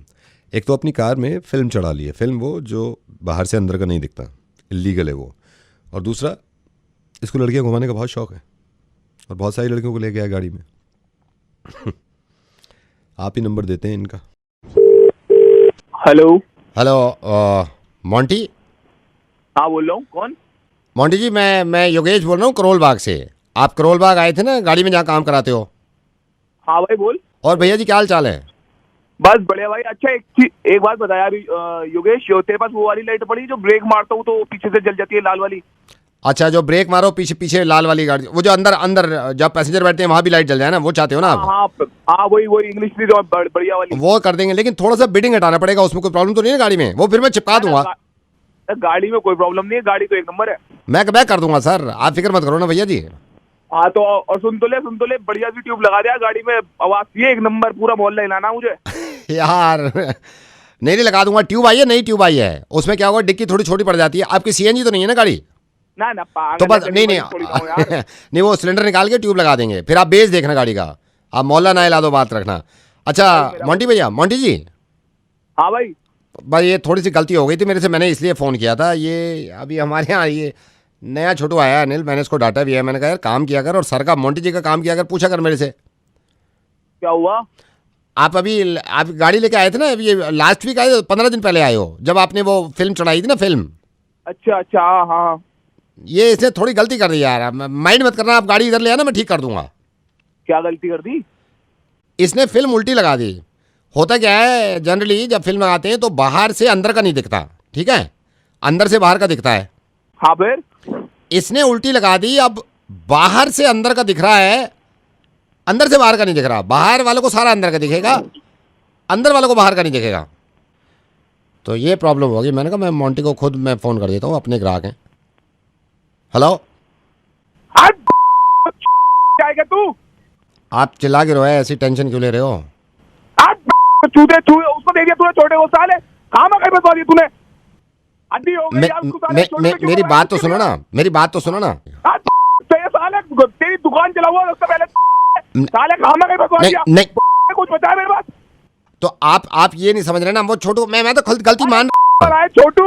एक तो अपनी कार में फिल्म चढ़ा ली है, फिल्म वो जो बाहर से अंदर का नहीं दिखता, इलीगल है वो। और दूसरा, इसको लड़कियां घुमाने का बहुत शौक है और बहुत सारी लड़कियों को ले गया गाड़ी में। आप ही नंबर देते हैं इनका। Hello hello Monty. हाँ बोल रहा हूँ, कौन? मोंटी जी मैं योगेश बोल रहा हूँ करोल बाग से। आप करोल बाग आए थे ना गाड़ी में जहाँ काम कराते हो? हाँ भाई बोल। और भैया जी क्या हाल चाल है? बस बढ़िया भाई। अच्छा एक बात बता यार योगेश, तेरे पास वो वाली लाइट पड़ी जो ब्रेक मारता हूँ तो पीछे से जल जाती है, लाल वाली? अच्छा, जो ब्रेक मारो पीछे पीछे लाल वाली गाड़ी, वो जो अंदर जब पैसेंजर बैठते हैं वहाँ भी लाइट जल जाए ना, वो चाहते हो ना आप? हाँ वही इंग्लिश की जो बढ़िया वाली। वो कर देंगे, लेकिन थोड़ा सा बिडिंग हटाना पड़ेगा। उसमें कोई प्रॉब्लम तो नहीं है गाड़ी में? वो फिर मैं चिपका दूंगा। गाड़ी में कोई प्रॉब्लम नहीं है, गाड़ी तो एक नंबर है। मैं कर दूंगा सर, आप फिक्र मत करो ना भैया जी। हाँ तो और सुन तो ले बढ़िया सी ट्यूब लगा दिया गाड़ी में, आवाज ये एक नंबर, पूरा मोहल्ला हिलाना मुझे। यार नहीं लगा दूंगा। ट्यूब आई है, नई ट्यूब आई है। उसमें क्या होगा, डिक्की थोड़ी छोटी पड़ जाती है। आपकी सीएनजी तो नहीं है ना गाड़ी? ना तो बस नहीं नहीं वो सिलेंडर निकाल के ट्यूब लगा देंगे। फिर आप बेस देखना गाड़ी का, आप मोहल्ला ना हिला दो, बात रखना। अच्छा मोंटी भैया, मोंटी जी। हाँ भाई ये थोड़ी सी गलती हो गई थी मेरे से, मैंने इसलिए फ़ोन किया था। ये अभी हमारे यहाँ ये नया छोटू आया अनिल, मैंने इसको डांटा भी है। मैंने कहा यार काम किया कर, और सर का मोंटी जी का काम किया कर, पूछा कर मेरे से। क्या हुआ? आप गाड़ी लेके आए थे ना, ये लास्ट वीक आए, 15 दिन पहले आए हो, जब आपने वो फिल्म चढ़ाई थी ना, फिल्म। अच्छा हाँ। ये इसने थोड़ी गलती कर दी यार, माइंड मत करना। आप गाड़ी इधर ले आना, मैं ठीक कर दूंगा। क्या गलती कर दी? इसने फिल्म उल्टी लगा दी। होता क्या है, जनरली जब फिल्म लगाते हैं तो बाहर से अंदर का नहीं दिखता, ठीक है, अंदर से बाहर का दिखता है। हाँ फिर इसने उल्टी लगा दी। अब बाहर से अंदर का दिख रहा है, अंदर से बाहर का नहीं दिख रहा। बाहर वालों को सारा अंदर का दिखेगा, अंदर वालों को बाहर का नहीं दिखेगा। तो ये प्रॉब्लम होगी। मैंने कहा मैं मोंटी को खुद मैं फ़ोन कर देता हूँ, अपने ग्राहक हैं। हेलो, क्या है तू? आप चिल्ला के रोए, ऐसी टेंशन क्यों ले रहे हो? चूते उसको दे दिया तूने, छोटे वो साले कहाँ में बता दिया तूने? अड्डी हो गई यार उसको साले। मेरी बात तो सुनो ना, मेरी बात तो सुनो ना। साले तेरी दुकान चला हुआ उससे पहले साले कहाँ में बता दिया? नहीं कुछ बता मेरे पास। तो आप ये नहीं समझ रहे ना, वो छोटू, मैं तो गलती मान रहा है। छोटू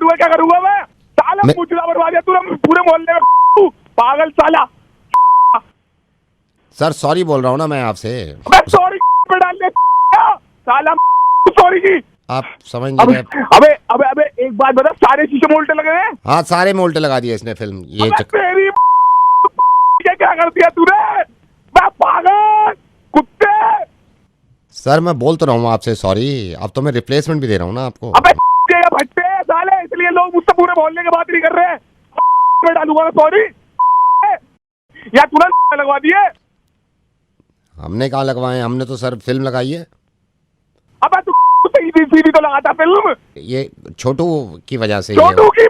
है, क्या करूंगा मैं? साला पूछना बर्बाद दिया तूने पूरे मोहल्ले में, पागल साला। सर सॉरी बोल रहा हूँ ना मैं आपसे। सॉरी पे डाल दे साला, सॉरी की। आप समझ नहीं रहे। अबे एक बात बता, सारे शीशे में उल्टे लगे हैं? हाँ सारे में उल्टे लगा दिए इसने फिल्म। ये तेरी क्या कर दिया तूने? मैं पागल कुत्ते। सर मैं बोल तो रहा हूँ आपसे सॉरी, अब तो मैं रिप्लेसमेंट भी दे रहा हूँ ना आपको। अबे भट्टे साले, इसलिए लोग मुझसे पूरे मोहल्ले की बात नहीं कर रहे हैं। मैं डालूंगा सॉरी, या तूने लगवा दिए? हमने कहाँ लगवाए, हमने तो सर फिल्म लगाई है। अबे तू सीधी तो लगाता फिल्म। ये छोटू की वजह से। छोटू की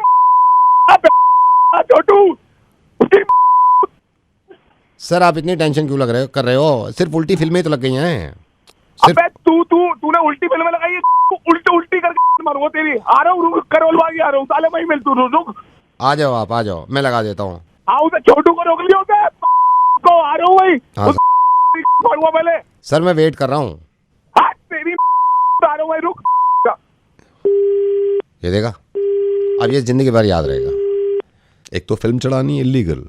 छोटू सर आप इतनी टेंशन क्यों कर रहे हो? सिर्फ उल्टी फिल्में तो लग गई हैं। अबे तूने उल्टी फिल्में लगाई है, उल्टी करके मारूंगा तेरी। आ रहा हूँ, करोल बागी आ रहा हूँ साले, वहीं मिल तू, रुक। आ जाओ आप, आ जाओ, मैं लगा देता हूँ। हाँ उसे छोटू को रोक लिया उसे, को आ रहा हूँ वही। हाँ पहले सर मैं वेट कर रहा हूँ। हाँ तेरी आ रहा हूँ वही, रुक। ये देखा, अब ये जिंदगी भर याद रहेगा। एक तो फिल्म चढ़ानी इलीगल,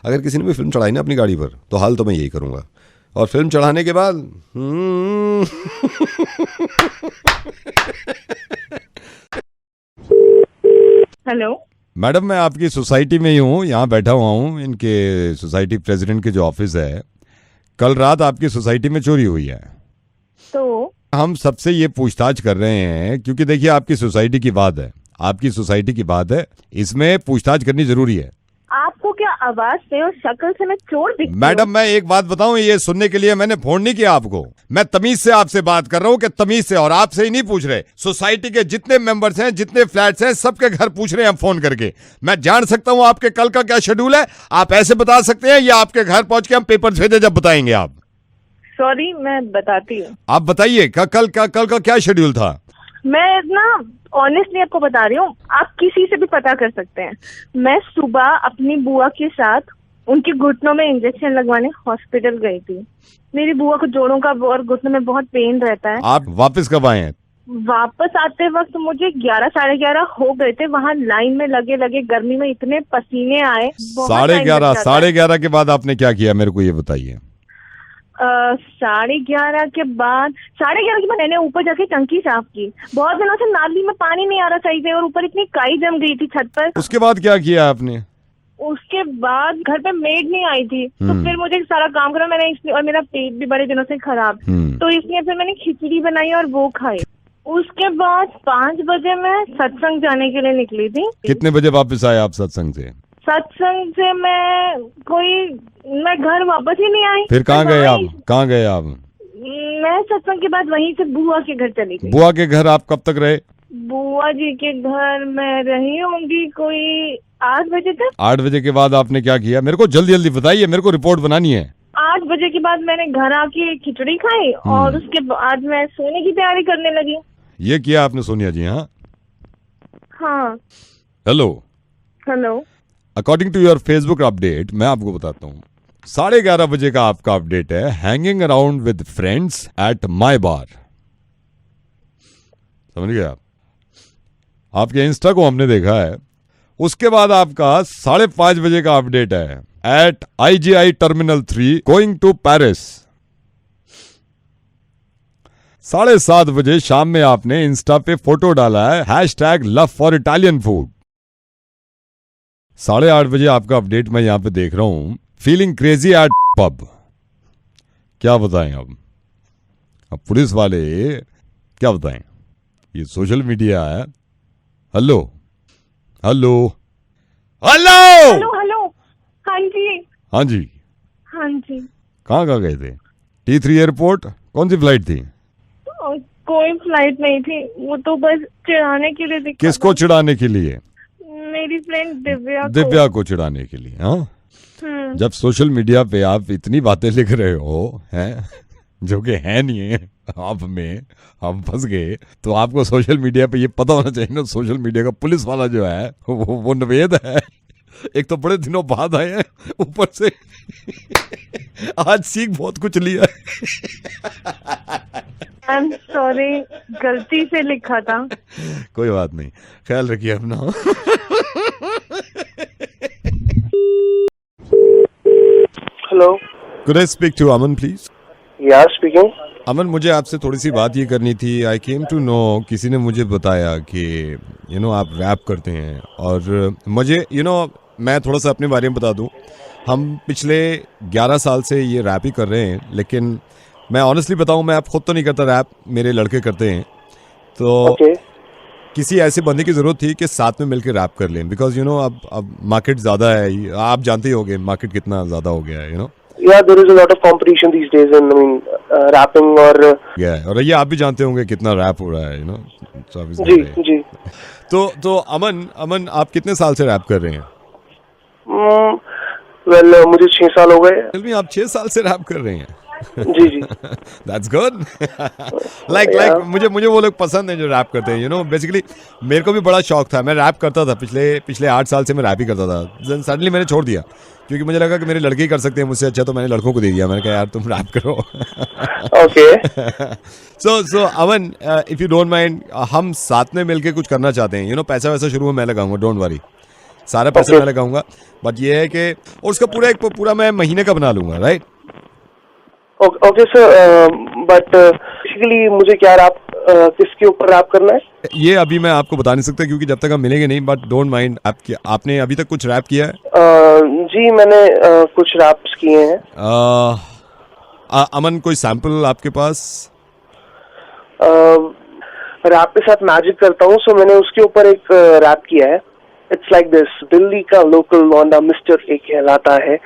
अगर किसी ने भी फिल्म चढ़ाई ना अपनी गाड़ी पर, तो हाल तो मैं यही करूँगा। और फिल्म चढ़ाने के बाद हेलो मैडम, मैं आपकी सोसाइटी में ही हूँ, यहाँ बैठा हुआ हूँ। इनके सोसाइटी प्रेसिडेंट के जो ऑफिस है, कल रात आपकी सोसाइटी में चोरी हुई है। तो हम सबसे ये पूछताछ कर रहे हैं, क्योंकि देखिए आपकी सोसाइटी की बात है, आपकी सोसाइटी की बात है, इसमें पूछताछ करनी जरूरी है। आपको क्या आवाज से और शक्ल से मैं चोर दिखती हूँ? मैडम मैं एक बात बताऊं, ये सुनने के लिए मैंने फोन नहीं किया आपको। मैं तमीज से आपसे बात कर रहा हूं, कि तमीज से, और आपसे ही नहीं पूछ रहे। सोसाइटी के जितने मेंबर्स हैं, जितने फ्लैट्स हैं, सबके घर पूछ रहे हैं हम फोन करके। मैं जान सकता हूं आपके कल का क्या शेड्यूल है? आप ऐसे बता सकते हैं, या आपके घर पहुंच के हम पेपर भेजे जब बताएंगे आप? सॉरी मैं बताती हूँ। आप बताइए कल का क्या शेड्यूल था? मैं ना ऑनेस्टली आपको बता रही हूँ, आप किसी से भी पता कर सकते हैं। मैं सुबह अपनी बुआ के साथ उनके घुटनों में इंजेक्शन लगवाने हॉस्पिटल गई थी। मेरी बुआ को जोड़ों का और घुटनों में बहुत पेन रहता है। आप वापस कब आए हैं? वापस आते वक्त मुझे 11 साढ़े 11 हो गए थे। वहाँ लाइन में लगे गर्मी में इतने पसीने आए। 11:30 के बाद आपने क्या किया, मेरे को ये बताइए। 11:30 के बाद मैंने ऊपर जाके टंकी साफ की। बहुत दिनों से नाली में पानी नहीं आ रहा सही से, और ऊपर इतनी काई जम गई थी छत पर। उसके बाद क्या किया आपने? उसके बाद घर पे मेड नहीं आई थी, तो फिर मुझे सारा काम करा मैंने, इसलिए, और मेरा पेट भी बड़े दिनों से खराब, तो इसलिए फिर मैंने खिचड़ी बनाई और वो खाई। उसके बाद 5 बजे मैं सत्संग जाने के लिए निकली थी। कितने बजे वापस आए आप सत्संग से? सत्संग से मैं घर वापस ही नहीं आई। फिर कहाँ गए आप? कहाँ गए आप? मैं सत्संग के बाद वहीं से बुआ के घर चली गई। बुआ के घर आप कब तक रहे? बुआ जी के घर मैं रही होंगी कोई 8 बजे तक। 8 बजे के बाद आपने क्या किया? मेरे को जल्दी जल्दी बताइए, मेरे को रिपोर्ट बनानी है। 8 बजे के बाद मैंने घर आके खिचड़ी खाई, और उसके बाद मैं सोने की तैयारी करने लगी। ये किया आपने सोनिया जी? हाँ। Hello. According to your Facebook update, मैं आपको बताता हूँ, 11:30 बजे का आपका अपडेट है, hanging around with friends at my bar. समझ गए आप? आपके इंस्टा को हमने देखा है। उसके बाद आपका 5:30 बजे का अपडेट है, at IGI terminal 3 going to Paris. 7:30 बजे शाम में आपने इंस्टा पे फोटो डाला है, #LoveForItalianFood। 8:30 बजे आपका अपडेट मैं यहां पे देख रहा हूं, फीलिंग क्रेजी एट पब। क्या बताएं अब पुलिस वाले क्या बताएं? ये सोशल मीडिया है। हेलो। हाँ जी। हाँ जी। कहाँ गए थे? T3 airport? कौन सी फ्लाइट थी? कोई फ्लाइट नहीं थी, वो तो बस चिढ़ाने के लिए दिखा। किसको चिढ़ाने के लिए? मेरी फ्रेंड दिव्या को चिढ़ाने के लिए। हाँ, जब सोशल मीडिया पे आप इतनी बातें लिख रहे हो हैं जो कि है नहीं है, आप में हम फंस गए, तो आपको सोशल मीडिया पे ये पता होना चाहिए ना, सोशल मीडिया का पुलिस वाला जो है वो नवेद है। एक तो बड़े दिनों बाद आए हैं, ऊपर से आज सीख बहुत कुछ लिया। आई एम सॉरी, गलती से लिखा था। कोई बात नहीं, ख्याल रखिए अपना। Hello, Could I speak to Aman please? या स्पीकिंग। अमन, मुझे आपसे थोड़ी सी बात ये करनी थी। आई केम टू नो, किसी ने मुझे बताया कि आप रैप करते हैं, और मुझे मैं थोड़ा सा अपने बारे में बता दूं। हम पिछले 11 साल से ये रैप ही कर रहे हैं, लेकिन मैं ऑनेस्टली बताऊं, मैं अब खुद तो नहीं करता रैप, मेरे लड़के करते हैं। तो किसी ऐसे बंदे की ज़रूरत थी कि साथ में मिलकर रैप कर लें, बिकॉज अब मार्केट ज़्यादा है, आप जानते ही होंगे मार्केट कितना ज़्यादा हो गया है। Yeah, there is a lot of competition these days in, rapping और ये आप भी जानते होंगे कितना रैप हो रहा है, जी। तो अमन आप कितने साल से रैप कर रहे हैं? मुझे 6 साल हो गए। आप 6 साल से रैप कर रहे हैं? जी। That's good. like मुझे वो लोग पसंद है जो रैप करते हैं। बेसिकली मेरे को भी बड़ा शौक था, मैं रैप करता था पिछले 8 साल से मैं रैप ही करता था। सडनली मैंने छोड़ दिया क्योंकि मुझे लगा कि मेरे लड़के ही कर सकते हैं मुझसे अच्छा, तो मैंने लड़कों को दे दिया। मैंने कहा यार तुम रैप करो। Okay. So Aman, if you don't mind, हम साथ में मिलके कुछ करना चाहते हैं। पैसा वैसा शुरू में मैं लगाऊंगा, डोंट वरी, सारा पैसा मैं लगाऊंगा। बट ये है कि और उसका पूरा मैं महीने का बना लूंगा, right? Okay sir, but basically मुझे क्या रैप, किसके ऊपर रैप करना है? ये अभी मैं आपको बता नहीं सकता क्योंकि जब तक हम मिलेंगे नहीं, बट डोंट माइंड। आपने अभी तक कुछ रैप किया है? जी मैंने कुछ रैप्स किए हैं। अमन, कोई सैंपल आपके पास? रैप के साथ मैजिक करता हूँ, सो मैंने उसके ऊपर एक रैप किया है। इट्स लाइक दिस, दिल्ली का लोकल लौंडा मिस्टर ए कहलाता है,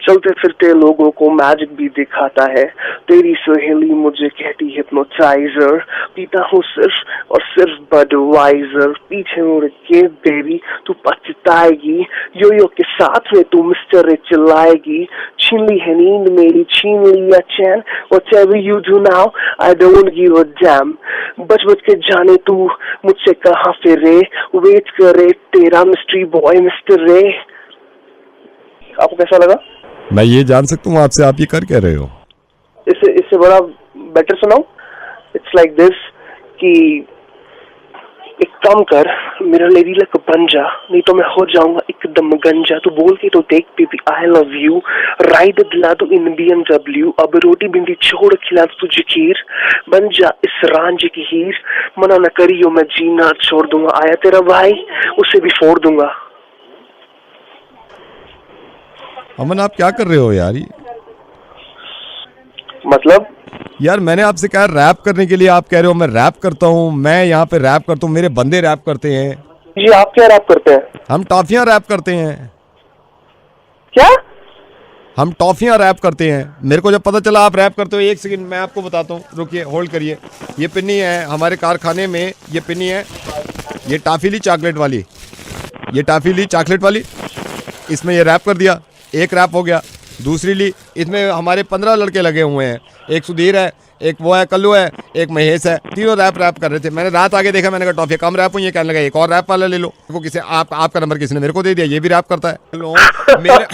चलते फिरते लोगों को मैजिक भी दिखाता है, तेरी सहेली मुझे कहती हिप्नोटाइजर, पीता हूँ सिर्फ और सिर्फ बडवाइजर, पीछे मुड़ के बेबी तू पछताएगी, यो के साथ में तू मिस्टर ए चिल्लाएगी, छीन ली है नींद मेरी, छीन लिया चैन, whatever you do now I don't give a damn, बच के जाने तू मुझसे कहाँ फिरे, वेट करे तेरा मिस्ट्री बॉय मिस्टर रे। आपको कैसा लगा? मैं ये जान सकता हूँ आपसे, आप ये कर क्या रहे हो? इससे बड़ा बेटर सुनाऊं? इट्स लाइक दिस कि एक काम कर, मेरा लेडी लक बन जा, नहीं तो मैं हो जाऊंगा एकदम गंजा। तू बोल के तो देख baby, I love you. Ride दिला दो इन BMW, अब रोटी भिंडी छोड़ खिला दो तुझे खीर। बन जा इस रांझे की हीर, मना न करियो मैं जीना छोड़ दूंगा। आया तेरा भाई, उसे भी फोड़ दूंगा। अमन आप क्या कर रहे हो यार? मतलब यार मैंने आपसे कहा रैप करने के लिए, आप कह रहे हो मैं रैप करता हूँ, मैं यहाँ पे रैप करता हूँ, मेरे बंदे रैप करते हैं। जी आप क्या रैप करते हैं? हम टॉफियाँ रैप करते हैं। क्या? हम टॉफियाँ रैप करते हैं। मेरे को जब पता चला आप रैप करते हो, एक सेकंड मैं आपको बताता हूँ, रुकिए होल्ड करिए। ये पिन्नी है हमारे कारखाने में, ये पिन्नी है, ये टॉफी ली चॉकलेट वाली, ये टॉफी ली चॉकलेट वाली, इसमें ये रैप कर दिया, एक रैप हो गया। दूसरी ली, इसमें हमारे 15 लड़के लगे हुए हैं, एक सुधीर है, एक वो है कल्लू है, एक महेश है, तीनों रैप कर रहे थे। मैंने रात आगे देखा, मैंने कहा टॉफी कम रैप हुई है, कहने लगा एक और रैप वाला ले लो। वो किसी आपका नंबर किसी ने मेरे को दे दिया, ये भी रैप करता है। लो मेरे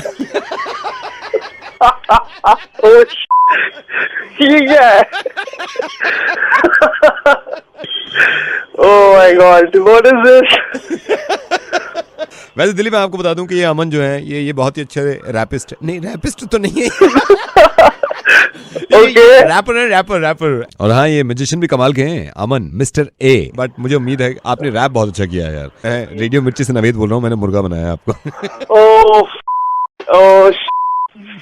ये क्या है? Oh my God, what is this? वैसे दिल्ली में आपको बता दूं कि ये अमन जो है ये बहुत ही अच्छे रैपिस्ट, नहीं रैपिस्ट तो नहीं है रैपर। और हाँ ये म्यूजिशियन भी कमाल के हैं, अमन मिस्टर ए। बट मुझे उम्मीद है आपने रैप बहुत अच्छा किया यार। मैं रेडियो मिर्ची से नवेद बोल रहा हूँ, मैंने मुर्गा बनाया आपको। ओह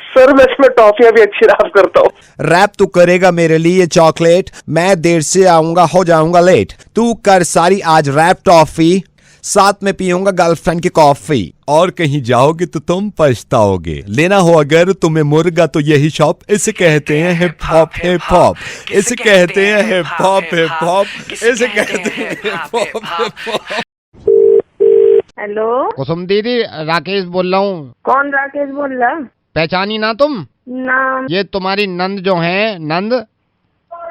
सर, मैं इसमें टॉफियां भी अच्छी रैप करता हूँ। रैप तू करेगा मेरे लिए चॉकलेट, मैं देर से आऊंगा हो जाऊंगा लेट। तू कर सारी आज रैप टॉफी, साथ में पीऊंगा गर्लफ्रेंड की कॉफी। और कहीं जाओगे तो तुम पछताओगे, लेना हो अगर तुम्हें मुर्गा तो यही शॉप, इसे कहते हैं हिप हॉप हिप हॉप, इसे कहते हैं हिप हॉप हिप हॉप, इसे कहते हैं hip hop hip hop. Hello Kusum दीदी, राकेश बोल रहा हूँ। कौन राकेश बोल रहा? पहचानी ना तुम? नाम? ये तुम्हारी नंद जो है, नंद।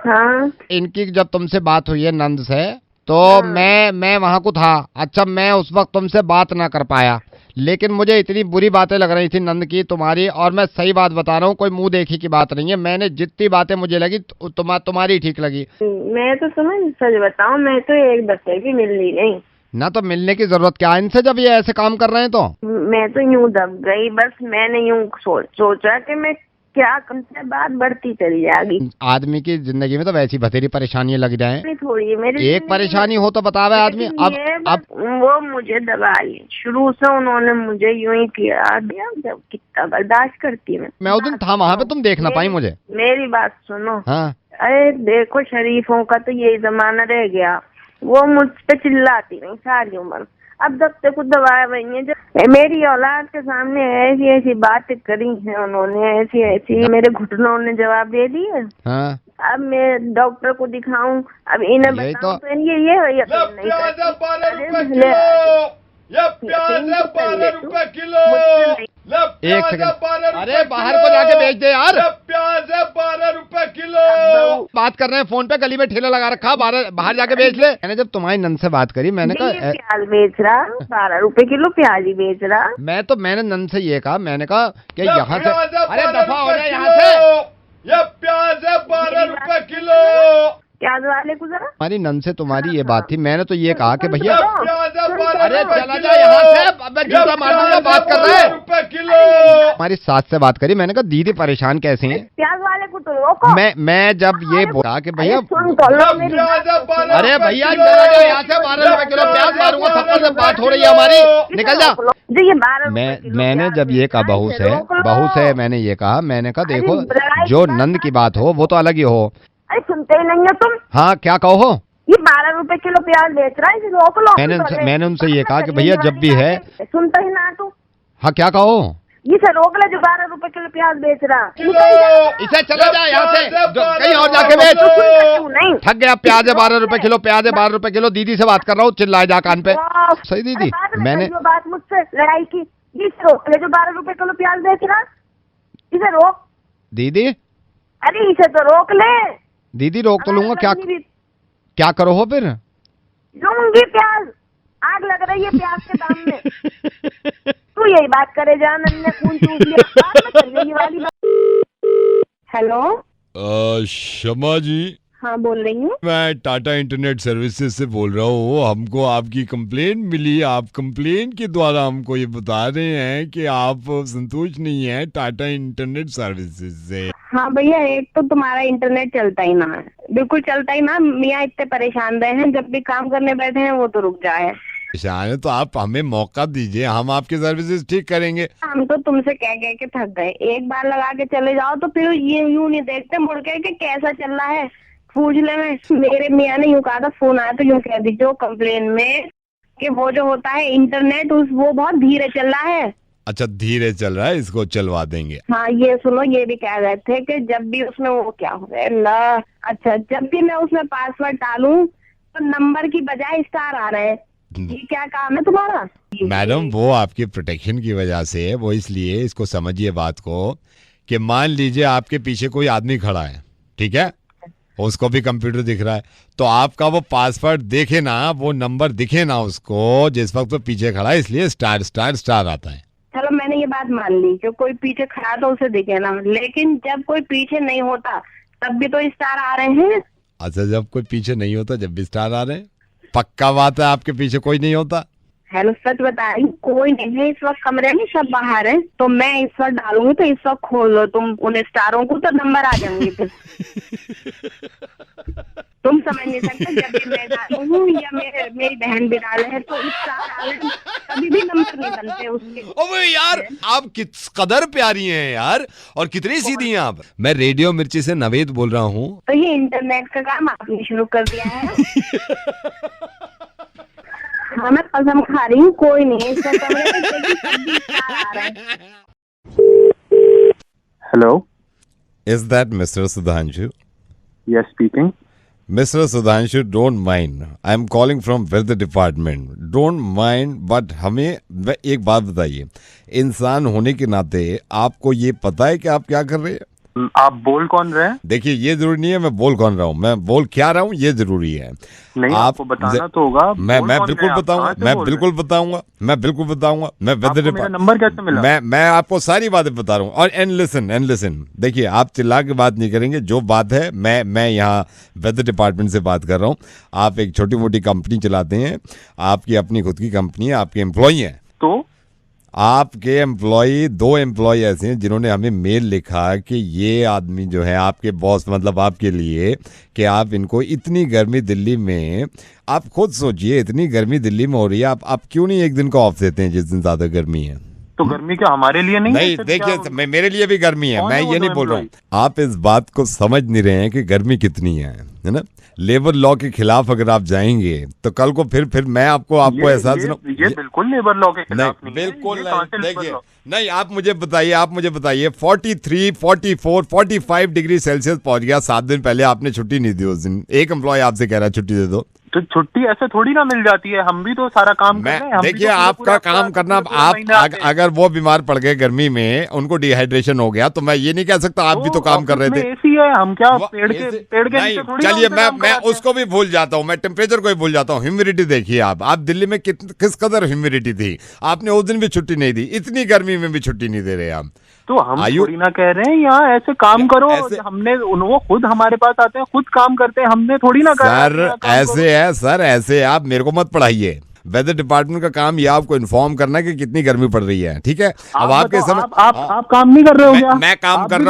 हाँ। इनकी जब तुमसे बात हुई है नंद से, तो मैं वहाँ को था। अच्छा, मैं उस वक्त तुमसे बात ना कर पाया, लेकिन मुझे इतनी बुरी बातें लग रही थी नंद की तुम्हारी, और मैं सही बात बता रहा हूँ, कोई मुंह देखी की बात नहीं है। मैंने जितनी बातें मुझे लगी तुम्हारी ठीक लगी। मैं तो समझ, सच बताऊं, मैं तो एक बच्चे भी मिलनी नहीं ना, तो मिलने की जरूरत क्या है इनसे जब ये ऐसे काम कर रहे हैं। तो मैं तो यूं दब गई, बस मैंने यूं सोचा कि मैं क्या कम से बात बढ़ती चली जाएगी। आदमी की जिंदगी में तो वैसी बथेरी परेशानियां लग जाए। थोड़ी मेरी एक परेशानी हो तो बतावे आदमी। अब वो मुझे दबाई, शुरू से उन्होंने मुझे यूं ही किया, जब कितना बर्दाश्त करती मैं उस दिन था वहाँ पे, तुम देख ना पाई मुझे। मेरी बात सुनो। हाँ। अरे देखो, शरीफों का तो यही जमाना रह गया, वो मुझ पे चिल्लाती नहीं सारी उम्र। अब जब तक कुछ दबाया वही है, जब मेरी औलाद के सामने ऐसी ऐसी बातें करी हैं उन्होंने, ऐसी ऐसी मेरे घुटनों ने जवाब दे दिए। हाँ। अब मैं डॉक्टर को दिखाऊं, अब इन्हें बताऊं तो ये प्याज है 12 रुपए किलो। एक सेकंड, अरे बाहर को जाके बेच दे यार। प्याज है 12 रुपए किलो। बात कर रहे हैं फोन पे, गली में ठेला लगा रखा, बाहर जाके बेच ले। मैंने जब तुम्हारी नंद से बात करी, मैंने कहा प्याज बेच रहा 12 रुपए किलो, प्याज ही बेच रहा। मैंने नंद से ये कहा, मैंने कहा कि यहाँ से, अरे दफा हो जाए यहाँ से। ये प्याज है 12 रुपए किलो। प्याज वाले को जरा, हमारी नंद से तुम्हारी ये बात थी, मैंने तो ये कहा कि भैया अरे चला जा यहाँ से, मैं जूता मार दूंगा। बात कर रहे हैं हमारी सास से बात करी, मैंने कहा दीदी परेशान कैसे हैं। प्याज वाले को तो रोको। मैं जब ये बोला कि भैया, अरे भैया चला जाओ यहाँ से, 12 रुपए किलो प्याज मारूंगा, सबको से बात हो रही है हमारी, निकल जा। मैंने जब ये कहा बहू से मैंने ये कहा, मैंने कहा देखो जो नंद की बात हो वो तो अलग ही हो। अरे सुनते ही नहीं हो तुम। हाँ क्या कहो? ये 12 रुपए किलो प्याज बेच रहा है, इसे रोक लो। मैंने उनसे ये कहा कि भैया जब भी है, सुनता ही ना तू। हाँ क्या कहो? इसे रोक ले जो 12 रुपए किलो प्याज बेच रहा। इसे चले जा यहाँ से, कहीं और जाके बेच। नहीं थक गया, प्याज है 12 रुपए किलो, प्याज है 12 रुपए किलो। दीदी से बात कर रहा हूँ, चिल्लाए जा कान पे। सही दीदी, मैंने बात मुझसे लड़ाई की, इसे रोक ले जो 12 रुपए किलो प्याज बेच रहा, इसे रोक। दीदी अरे इसे तो रोक ले। दीदी रोक तो लूंगा, क्या करो हो फिर? लूंगी प्याज, आग लग रही है प्याज के दाम में। तू यही बात करे जा, मैंने खून चूस लिया वाली बात। हेलो शमा जी। हाँ बोल रही हूँ। मैं टाटा इंटरनेट सर्विसेज से बोल रहा हूँ। हमको आपकी कंप्लेन मिली। आप कंप्लेन के द्वारा हमको ये बता रहे हैं कि आप संतुष्ट नहीं है टाटा इंटरनेट सर्विसेज से। हाँ भैया, एक तो तुम्हारा इंटरनेट चलता ही ना है, बिल्कुल चलता ही ना। मियाँ इतने परेशान रहे हैं, जब भी काम करने बैठे हैं वो तो रुक जाए। परेशान है तो आप हमें मौका दीजिए, हम आपके सर्विसेज ठीक करेंगे। हम तो तुमसे कह के थक गए। एक बार लगा के चले जाओ तो फिर ये यूं नहीं देखते मुड़ के कि कैसा चल रहा है, पूछ ले। मेरे मियाँ ने यूं कहा था, फोन आया तो यूं कह दीजिए कंप्लेन में कि वो जो होता है इंटरनेट वो बहुत धीरे चल रहा है। अच्छा, धीरे चल रहा है, इसको चलवा देंगे। हाँ ये सुनो, ये भी कह रहे थे कि जब भी उसमें वो क्या हो रहा है, अच्छा जब भी मैं उसमें पासवर्ड डालूं तो नंबर की बजाय स्टार आ रहे हैं। ये क्या काम है तुम्हारा? मैडम वो आपके प्रोटेक्शन की वजह से है, वो इसलिए इसको समझिए बात को कि मान लीजिए आपके पीछे कोई आदमी खड़ा है, ठीक है, उसको भी कंप्यूटर दिख रहा है, तो आपका वो पासवर्ड देखे ना, वो नंबर दिखे ना उसको जिस वक्त वो पीछे खड़ा है, इसलिए स्टार स्टार स्टार आता है। चलो मैंने ये बात मान ली कि कोई पीछे खड़ा तो उसे दिखे ना, लेकिन जब कोई पीछे नहीं होता तब भी तो स्टार आ रहे हैं। अच्छा, जब कोई पीछे नहीं होता जब भी स्टार आ रहे हैं? पक्का बात है आपके पीछे कोई नहीं होता? हेलो, सच बता रही हूँ, कोई नहीं है इस वक्त कमरे में, सब बाहर है। तो मैं इस वक्त डालूंगी तो इस वक्त खोल दो तुम उन स्टारों को, तो नंबर आ जाएंगे फिर। तुम समझ नहीं सकते, जब भी मैं डालू हूँ या मेरी बहन भी डाले है तो स्टार आ रहे हैं, कभी भी नंबर नहीं बनते उसके। ओए यार, आप किस कदर प्यारी हैं यार, और कितनी सीधी हैं आप। मैं रेडियो मिर्ची से नवेद बोल रहा हूँ। तो ये इंटरनेट का काम आपने शुरू कर दिया है? हाँ मैं कसम खा रही हूँ, कोई नहीं है इसका कमरे में, क्योंकि सब भी स्टार आ रहे हैं। Hello, is that mister Sudhanshu? Yes speaking. Mr. Sudhanshu, don't mind. I am calling from weather department. Don't mind, but हमें एक बात बताइए, इंसान होने के नाते आपको ये पता है कि आप क्या कर रहे हैं? आप बोल कौन रहे हैं? देखिए, ये जरूरी नहीं है मैं बोल कौन रहा हूँ, मैं बोल क्या रहा हूँ ये जरूरी है। नहीं, आपको बताना तो होगा। मैं बिल्कुल बताऊंगा, मैं बिल्कुल बताऊंगा, मैं बिल्कुल बताऊंगा। मैं वेदर डिपार्टमेंट, नंबर कैसे मिला? मैं आपको सारी बातें बता रहा हूँ। और एंड लिसन, देखिए आप चिल्ला के बात नहीं करेंगे, जो बात है मैं यहाँ वेदर डिपार्टमेंट से बात कर रहा हूँ। आप एक छोटी मोटी कंपनी चलाते हैं, आपकी अपनी खुद की कंपनी है, आपके एम्प्लॉई हैं, तो आपके एम्प्लॉय, 2 एम्प्लॉय ऐसे हैं जिन्होंने हमें मेल लिखा कि ये आदमी जो है आपके बॉस, मतलब आपके लिए, कि आप इनको इतनी गर्मी दिल्ली में, आप खुद सोचिए इतनी गर्मी दिल्ली में हो रही है, आप क्यों नहीं एक दिन का ऑफ देते हैं जिस दिन ज्यादा गर्मी है? तो गर्मी क्या हमारे लिए नहीं है? देखिए मेरे लिए भी गर्मी है, मैं ये नहीं बोल रहा हूँ। आप इस बात को समझ नहीं रहे हैं कि गर्मी कितनी है ना। लेबर लॉ के खिलाफ अगर आप जाएंगे तो कल को फिर मैं आपको एहसास ये बिल्कुल लेबर लॉ के खिलाफ नहीं, बिल्कुल नहीं। देखिए नहीं, आप मुझे बताइए 43, 44, 45 डिग्री सेल्सियस पहुंच गया 7 दिन पहले, आपने छुट्टी नहीं दी उस दिन। एक एम्प्लॉय आपसे कह रहा है छुट्टी दे दो, तो छुट्टी ऐसे थोड़ी ना मिल जाती है, हम भी तो सारा काम कर रहे हैं। देखिए आपका काम करना, आप अगर वो बीमार पड़ गए गर्मी में, उनको डिहाइड्रेशन हो गया, तो मैं ये नहीं कह सकता आप भी तो काम कर रहे थे। एसी है, हम क्या पेड़ के नीचे थोड़ी? चलिए मैं उसको भी भूल जाता हूँ, मैं टेम्परेचर को भी भूल जाता हूँ। ह्यूमिडिटी देखिए आप दिल्ली में किस कदर ह्यूमिडिटी थी, आपने उस दिन भी छुट्टी नहीं दी, इतनी गर्मी में भी छुट्टी नहीं दे रहे आप। तो हम थोड़ी ना कह रहे हैं यहाँ ऐसे काम करो, हमने वो खुद हमारे पास आते हैं, खुद काम करते हैं, हमने थोड़ी ना कहा सर ऐसे आप मेरे को मत पढ़ाइए। वेदर डिपार्टमेंट का काम ये आपको इन्फॉर्म करना कि कितनी गर्मी पड़ रही है, ठीक है। अब आपके समय आप काम नहीं कर रहे हो क्या? मैं काम कर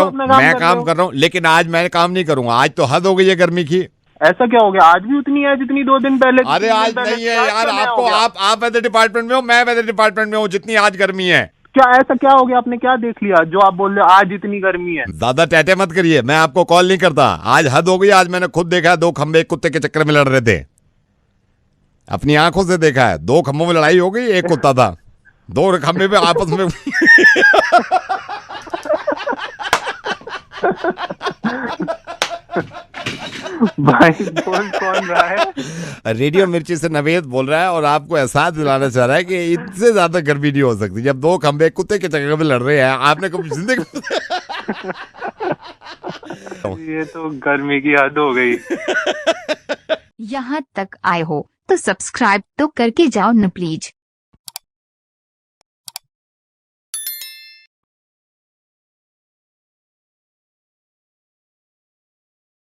रहा हूँ, लेकिन आज मैं काम नहीं करूंगा। आज तो हद हो गई है गर्मी की। ऐसा क्या हो गया? आज भी उतनी है जितनी 2 दिन पहले। अरे आज नहीं है यार, आपको आप वेदर डिपार्टमेंट में हो, मैं वेदर डिपार्टमेंट में हूँ, जितनी आज गर्मी है। क्या ऐसा क्या हो गया? आपने क्या देख लिया जो आप बोल रहे हो आज इतनी गर्मी है? ज्यादा टैटे मत करिए, मैं आपको कॉल नहीं करता। आज हद हो गई, आज मैंने खुद देखा है 2 खंबे एक कुत्ते के चक्कर में लड़ रहे थे, अपनी आंखों से देखा है। 2 खंभों में लड़ाई हो गई, एक कुत्ता था, 2 खंबे पे आपस में भाई बोल कौन रहा है? रेडियो मिर्ची से नवेद बोल रहा है, और आपको एहसास दिलाना चाह रहा है कि इससे ज्यादा गर्मी नहीं हो सकती जब 2 खंबे कुत्ते के चक्कर में लड़ रहे हैं। आपने कभी जिंदगी ये तो गर्मी की हद हो गई। यहाँ तक आए हो तो सब्सक्राइब तो करके जाओ न प्लीज।